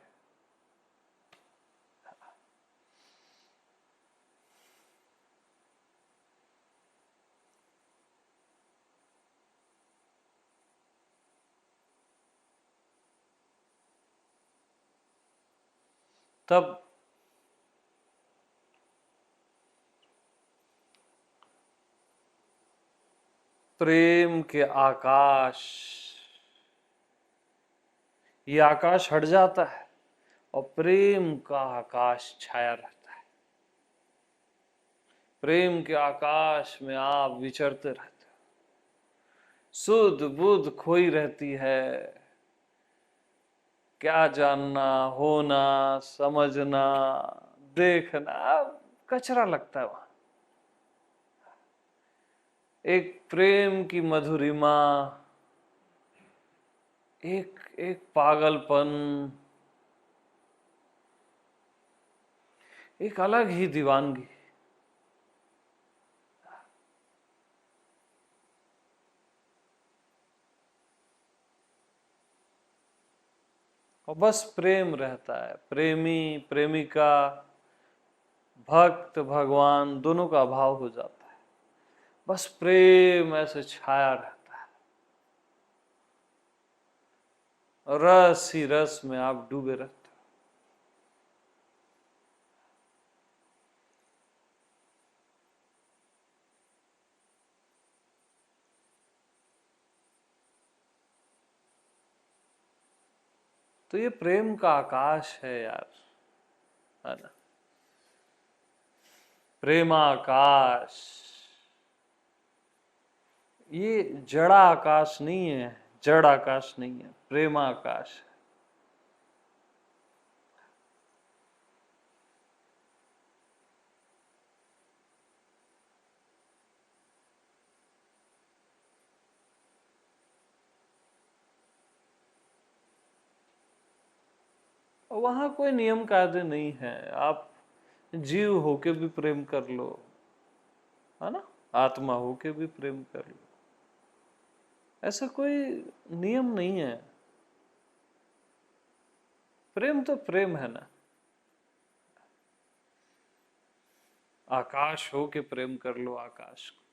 तब प्रेम के आकाश, ये आकाश हट जाता है और प्रेम का आकाश छाया रहता है। प्रेम के आकाश में आप विचरते रहते हो, सुध बुध खोई रहती है, क्या जानना, होना, समझना, देखना कचरा लगता है वहां। एक प्रेम की मधुरिमा, एक एक पागलपन, एक अलग ही दीवानगी। और बस प्रेम रहता है, प्रेमी प्रेमिका, भक्त भगवान, दोनों का अभाव हो जाता है। बस प्रेम ऐसे छाया रहता है, रस ही रस में आप डूबे रहते हो। तो ये प्रेम का आकाश है यार, है ना? प्रेमाकाश, ये जड़ा आकाश नहीं है, जड़ आकाश नहीं है, प्रेमाकाश है। और वहां कोई नियम कायदे नहीं है, आप जीव होके भी प्रेम कर लो, है ना? आत्मा होके भी प्रेम कर लो, ऐसा कोई नियम नहीं है। प्रेम तो प्रेम है ना। आकाश हो के प्रेम कर लो आकाश को,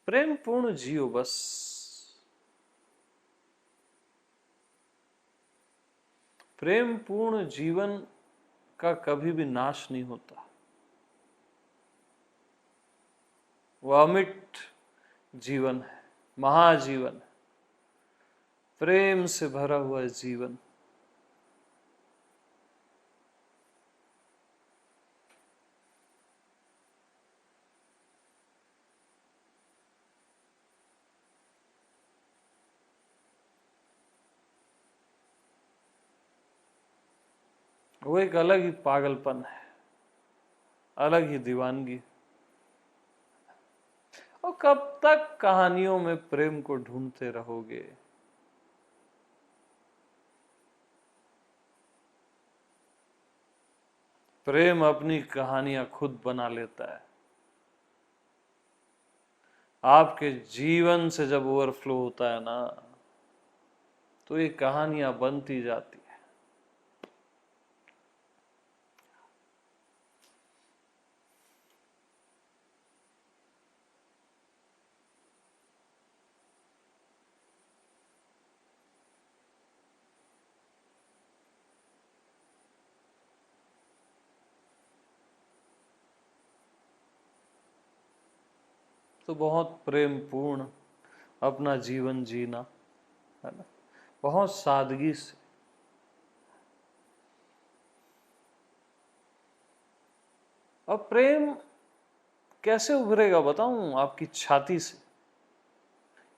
प्रेम पूर्ण जियो बस। प्रेम पूर्ण जीवन का कभी भी नाश नहीं होता, वो अमिट जीवन है, महाजीवन है, प्रेम से भरा हुआ जीवन। वो एक अलग ही पागलपन है, अलग ही दीवानगी। और कब तक कहानियों में प्रेम को ढूंढते रहोगे? प्रेम अपनी कहानियां खुद बना लेता है। आपके जीवन से जब ओवरफ्लो होता है ना, तो ये कहानियां बनती जाती है। तो बहुत प्रेम पूर्ण अपना जीवन जीना, है ना? बहुत सादगी से, और प्रेम कैसे उभरेगा बताऊं? आपकी छाती से।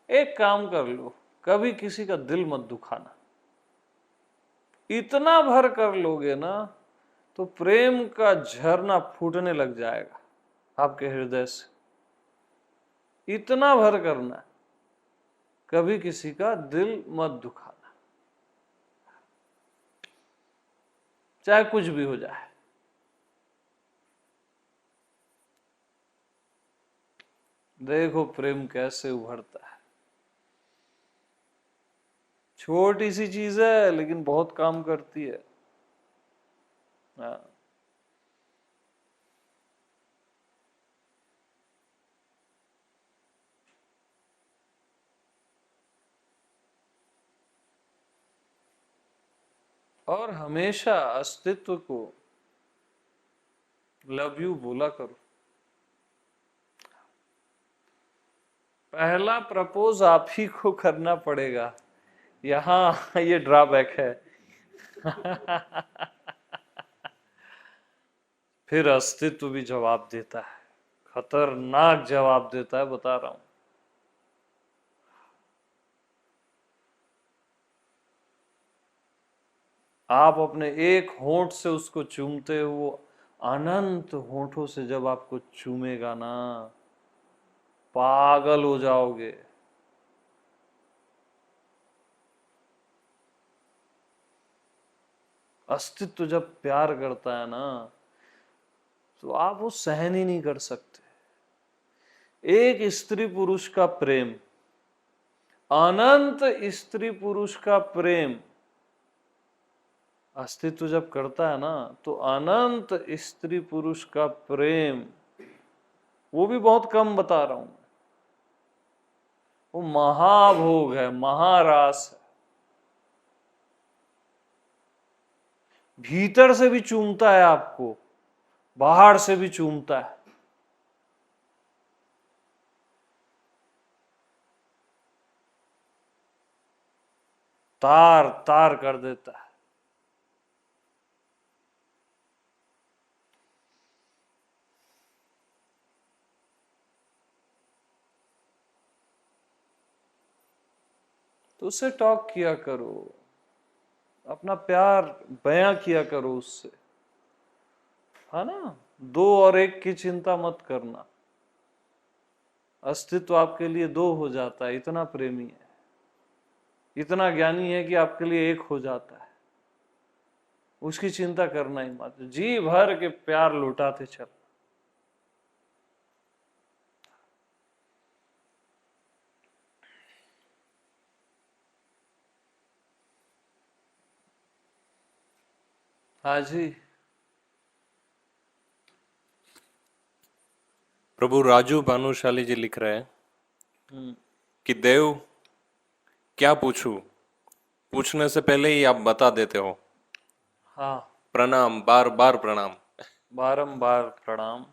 एक काम कर लो, कभी किसी का दिल मत दुखाना। इतना भर कर लोगे ना तो प्रेम का झरना फूटने लग जाएगा आपके हृदय से। इतना भर करना, कभी किसी का दिल मत दुखाना, चाहे कुछ भी हो जाए। देखो प्रेम कैसे उभरता है। छोटी सी चीज है लेकिन बहुत काम करती है। हाँ। और हमेशा अस्तित्व को लव यू बोला करो। पहला प्रपोज आप ही को करना पड़ेगा, यहाँ ये ड्रॉबैक है। फिर अस्तित्व भी जवाब देता है, खतरनाक जवाब देता है, बता रहा हूं। आप अपने एक होंठ से उसको चूमते हो, वो अनंत होंठों से जब आपको चूमेगा ना, पागल हो जाओगे। अस्तित्व जब प्यार करता है ना तो आप वो सहन ही नहीं कर सकते। एक स्त्री पुरुष का प्रेम, अनंत स्त्री पुरुष का प्रेम अस्तित्व जब करता है ना तो अनंत स्त्री पुरुष का प्रेम, वो भी बहुत कम बता रहा हूं, वो महाभोग है, महारास है। भीतर से भी चूमता है आपको, बाहर से भी चूमता है। तार तार कर देता है। तो उससे टॉक किया करो, अपना प्यार बयां किया करो उससे, है ना। दो और एक की चिंता मत करना, अस्तित्व आपके लिए दो हो जाता है। इतना प्रेमी है, इतना ज्ञानी है कि आपके लिए एक हो जाता है। उसकी चिंता करना ही मत, जी भर के प्यार लुटाते चल। हाँ जी। प्रभु राजू भानुशाली जी लिख रहे हैं हम्म। कि देव, क्या पूछूं, पूछने से पहले ही आप बता देते हो। हाँ, प्रणाम, बार बार प्रणाम। बारंबार प्रणाम।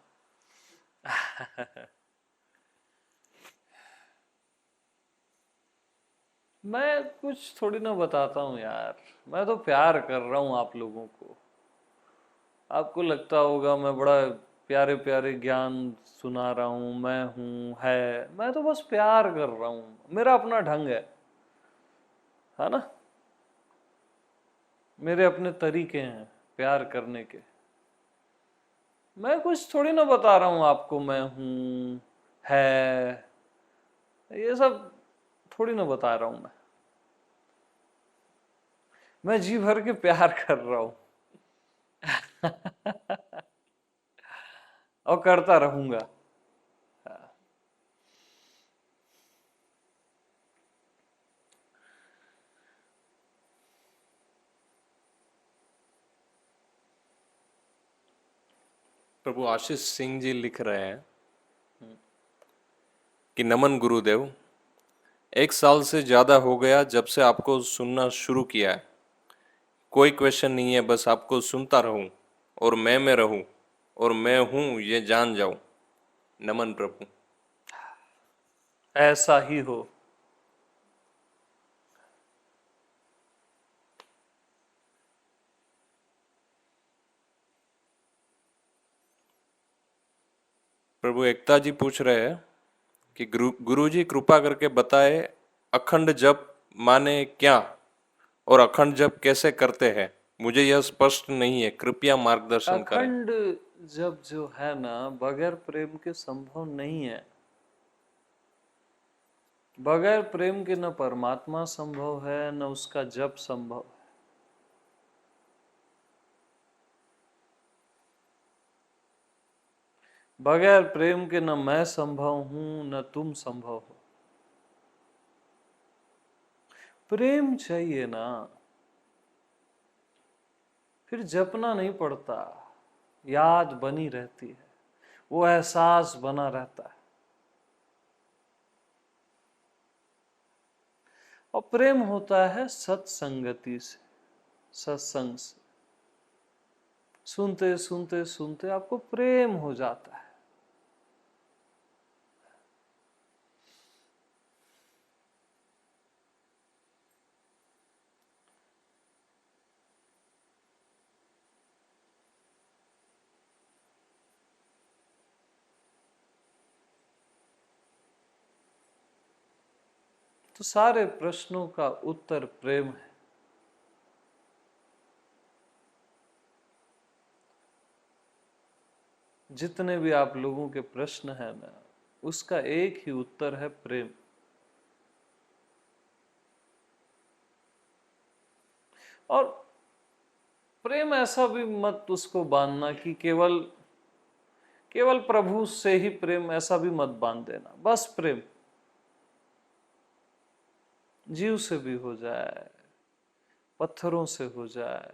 मैं कुछ थोड़ी ना बताता हूँ यार, मैं तो प्यार कर रहा हूँ आप लोगों को। आपको लगता होगा मैं बड़ा प्यारे प्यारे ज्ञान सुना रहा हूँ, मैं हूँ है, मैं तो बस प्यार कर रहा हूँ, मेरा अपना ढंग है ना। मेरे अपने तरीके हैं प्यार करने के। मैं कुछ थोड़ी ना बता रहा हूँ आपको मैं हूँ है, ये सब थोड़ी ना बता रहा हूँ मैं जी भर के प्यार कर रहा हूँ। और करता रहूंगा। प्रभु आशीष सिंह जी लिख रहे हैं कि नमन गुरुदेव, 1 साल से ज्यादा हो गया जब से आपको सुनना शुरू किया है। कोई क्वेश्चन नहीं है, बस आपको सुनता रहूं और मैं में रहूं और मैं हूं ये जान जाऊं। नमन प्रभु। ऐसा ही हो। प्रभु एकता जी पूछ रहे हैं कि गुरु जी कृपा करके बताए अखंड जप माने क्या और अखंड जप कैसे करते हैं, मुझे यह स्पष्ट नहीं है, कृपया मार्गदर्शन करें। अखंड जप जो है ना, बगैर प्रेम के संभव नहीं है। बगैर प्रेम के न परमात्मा संभव है, न उसका जप संभव है। बगैर प्रेम के न मैं संभव हूं, न तुम संभव हो। प्रेम चाहिए ना, फिर जपना नहीं पड़ता, याद बनी रहती है, वो एहसास बना रहता है। और प्रेम होता है सत्संगति से, सत्संग से। सुनते सुनते सुनते आपको प्रेम हो जाता है। तो सारे प्रश्नों का उत्तर प्रेम है। जितने भी आप लोगों के प्रश्न हैं ना, उसका एक ही उत्तर है, प्रेम। और प्रेम ऐसा भी मत उसको बांधना कि केवल केवल प्रभु से ही प्रेम, ऐसा भी मत बांध देना। बस प्रेम जीव से भी हो जाए, पत्थरों से हो जाए,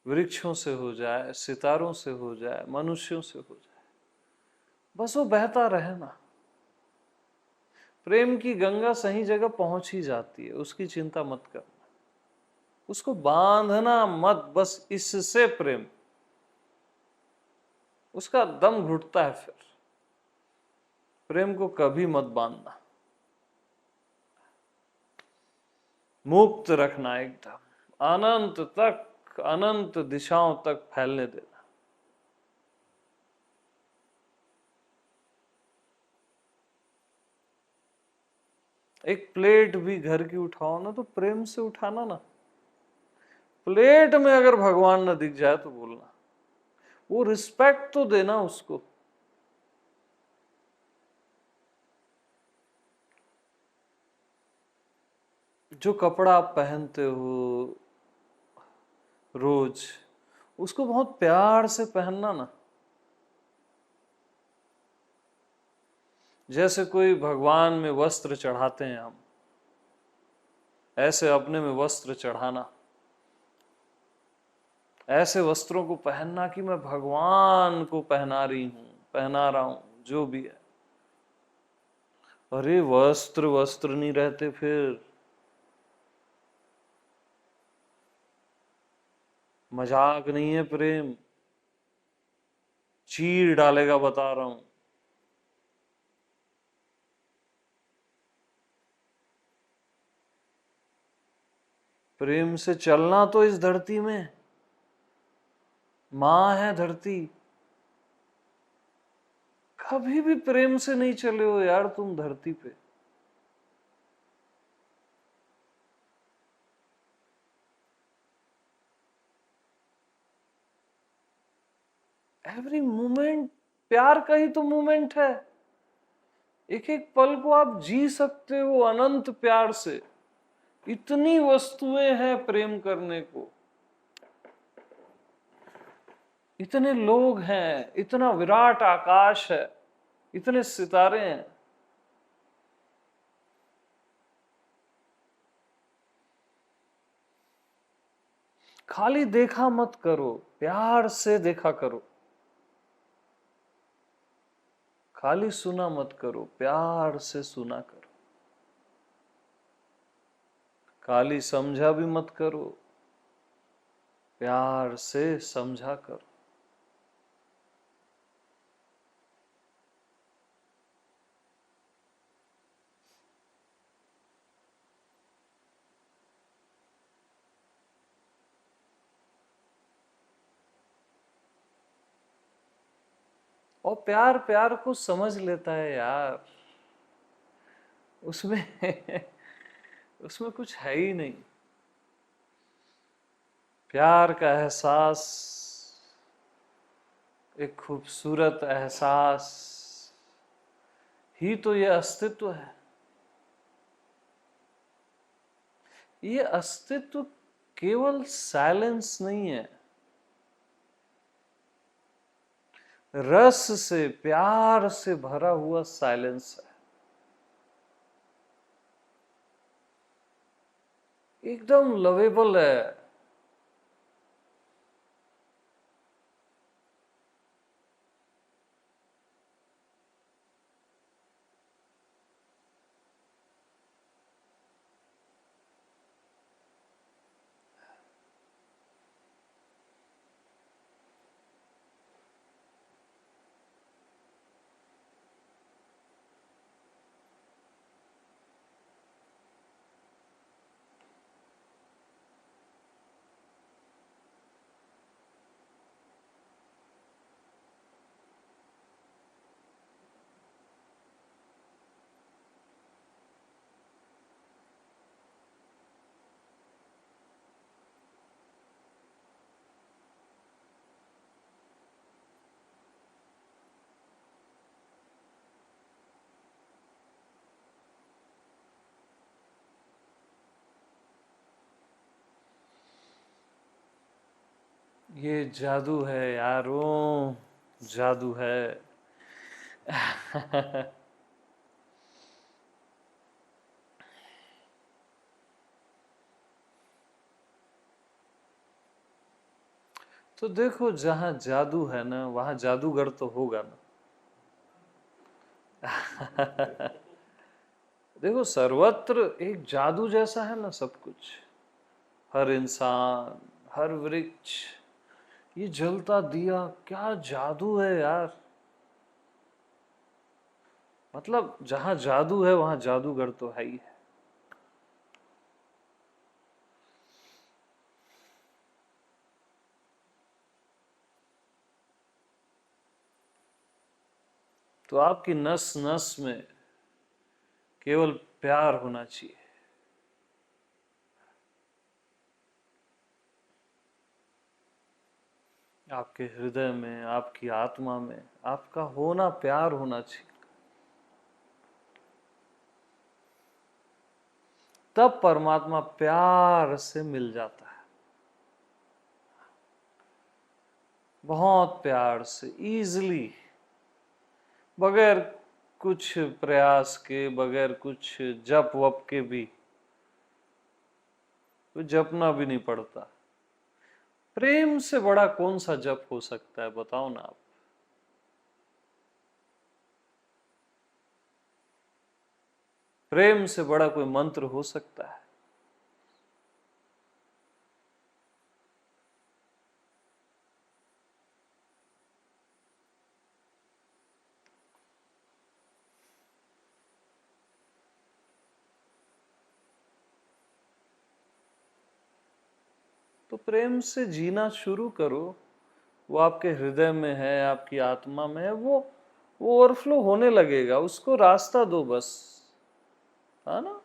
वृक्षों से हो जाए, सितारों से हो जाए, मनुष्यों से हो जाए, बस वो बहता रहे ना। प्रेम की गंगा सही जगह पहुंच ही जाती है, उसकी चिंता मत करना, उसको बांधना मत, बस इससे प्रेम, उसका दम घुटता है फिर। प्रेम को कभी मत बांधना, मुक्त रखना एकदम, अनंत तक, अनंत दिशाओं तक फैलने देना। एक प्लेट भी घर की उठाओ ना, तो प्रेम से उठाना ना। प्लेट में अगर भगवान न दिख जाए तो बोलना, वो रिस्पेक्ट तो देना उसको। जो कपड़ा आप पहनते हो रोज, उसको बहुत प्यार से पहनना ना। जैसे कोई भगवान में वस्त्र चढ़ाते हैं हम, ऐसे अपने में वस्त्र चढ़ाना। ऐसे वस्त्रों को पहनना कि मैं भगवान को पहना रही हूं, पहना रहा हूं, जो भी है। अरे वस्त्र वस्त्र नहीं रहते फिर, मजाक नहीं है प्रेम, चीर डालेगा, बता रहा हूं। प्रेम से चलना तो इस धरती में, मां है धरती। कभी भी प्रेम से नहीं चले हो यार तुम धरती पे। एवरी मोमेंट प्यार का ही तो मोमेंट है। एक एक पल को आप जी सकते हो अनंत प्यार से। इतनी वस्तुएं हैं प्रेम करने को, इतने लोग हैं, इतना विराट आकाश है, इतने सितारे हैं। खाली देखा मत करो, प्यार से देखा करो। खाली सुना मत करो, प्यार से सुना करो। खाली समझा भी मत करो, प्यार से समझा करो। और प्यार प्यार को समझ लेता है यार, उसमें उसमें कुछ है ही नहीं। प्यार का एहसास एक खूबसूरत एहसास ही तो ये अस्तित्व है। ये अस्तित्व केवल साइलेंस नहीं है, रस से प्यार से भरा हुआ साइलेंस है। एकदम लवेबल है। ये जादू है यारों, जादू है। तो देखो, जहां जादू है ना वहां जादूगर तो होगा ना। देखो, सर्वत्र एक जादू जैसा है ना सब कुछ। हर इंसान, हर वृक्ष, ये जलता दिया, क्या जादू है यार। मतलब जहां जादू है वहां जादूगर तो है ही है। तो आपकी नस नस में केवल प्यार होना चाहिए। आपके हृदय में, आपकी आत्मा में आपका होना प्यार होना चाहिए। तब परमात्मा प्यार से मिल जाता है, बहुत प्यार से, इजीली, बगैर कुछ प्रयास के, बगैर कुछ जप वप के भी। कोई जपना भी नहीं पड़ता। प्रेम से बड़ा कौन सा जप हो सकता है, बताओ ना आप। प्रेम से बड़ा कोई मंत्र हो सकता है? तो प्रेम से जीना शुरू करो। वो आपके हृदय में है, आपकी आत्मा में है, वो ओवरफ्लो होने लगेगा। उसको रास्ता दो बस, है ना।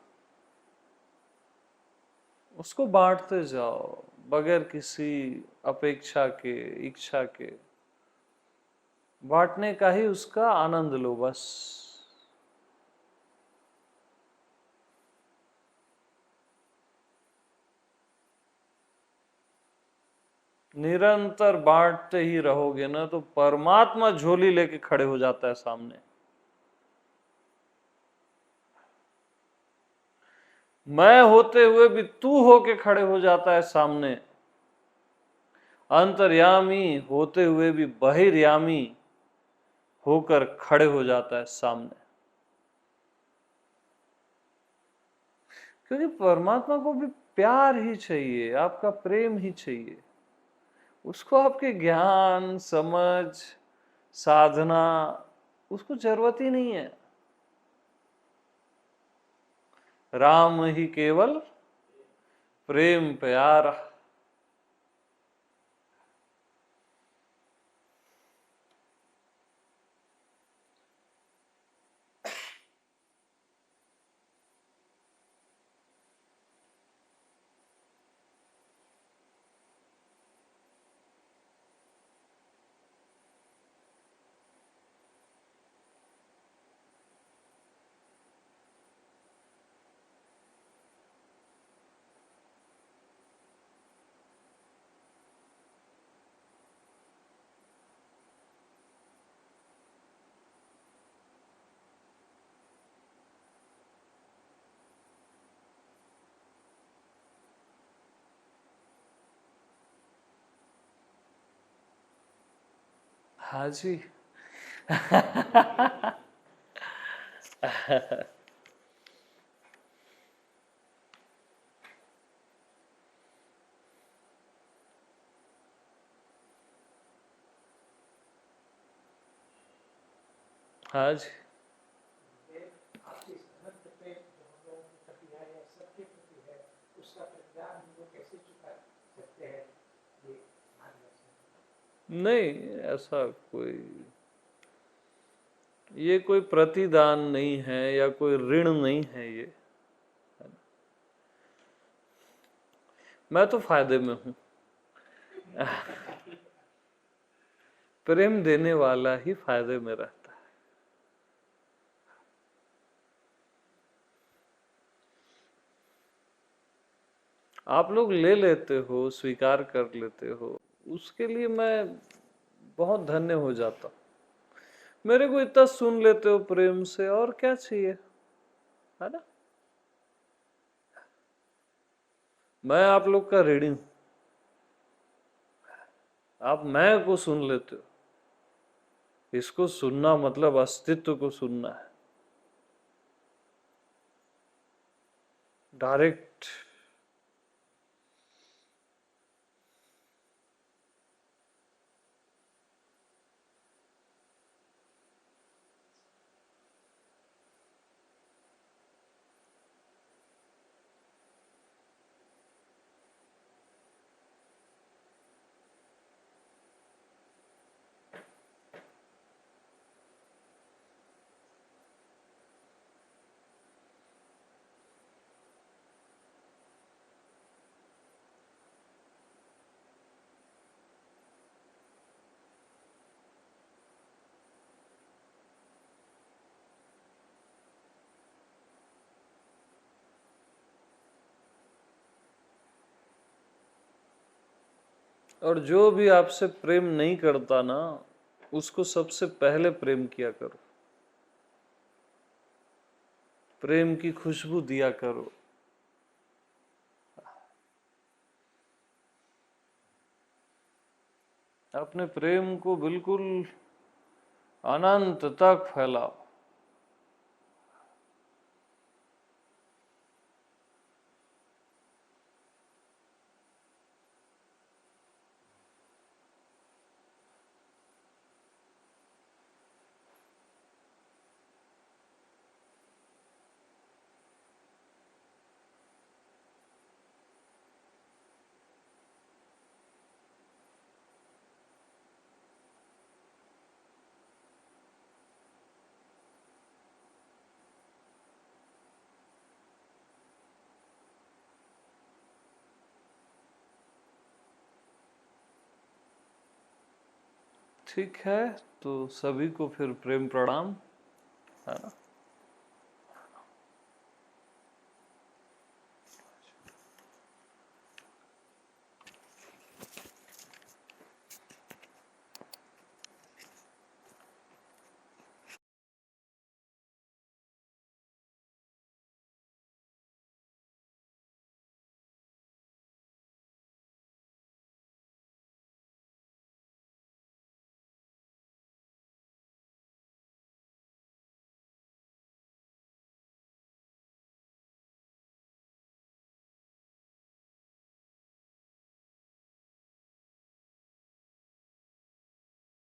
उसको बांटते जाओ बगैर किसी अपेक्षा के, इच्छा के। बांटने का ही उसका आनंद लो बस। निरंतर बांटते ही रहोगे ना तो परमात्मा झोली लेके खड़े हो जाता है सामने। मैं होते हुए भी तू होके खड़े हो जाता है सामने। अंतर्यामी होते हुए भी बहिर्यामी होकर खड़े हो जाता है सामने। क्योंकि परमात्मा को भी प्यार ही चाहिए, आपका प्रेम ही चाहिए। उसको आपके ज्ञान, समझ, साधना, उसको जरूरत ही नहीं है। राम ही केवल प्रेम प्यारा। हाँ जी। हाँ जी। ये आपकी अनंत प्रेम जो हम लोगों के प्रति है या सबके प्रति है, उसका प्रतिदान हम लोग कैसे चुका सकते हैं, ये मार्गदर्शन। नहीं, ऐसा कोई, ये कोई प्रतिदान नहीं है या कोई ऋण नहीं है ये। मैं तो फायदे में हूं। प्रेम देने वाला ही फायदे में रहता है। आप लोग ले लेते हो, स्वीकार कर लेते हो, उसके लिए मैं बहुत धन्य हो जाता हूं। मेरे को इतना सुन लेते हो प्रेम से, और क्या चाहिए, है ना। मैं आप लोग का ऋणी हूं, आप मैं को सुन लेते हो। इसको सुनना मतलब अस्तित्व को सुनना है, डायरेक्ट। और जो भी आपसे प्रेम नहीं करता ना, उसको सबसे पहले प्रेम किया करो, प्रेम की खुशबू दिया करो। अपने प्रेम को बिल्कुल अनंत तक फैलाओ। ठीक है, तो सभी को फिर प्रेम प्रणाम, है ना।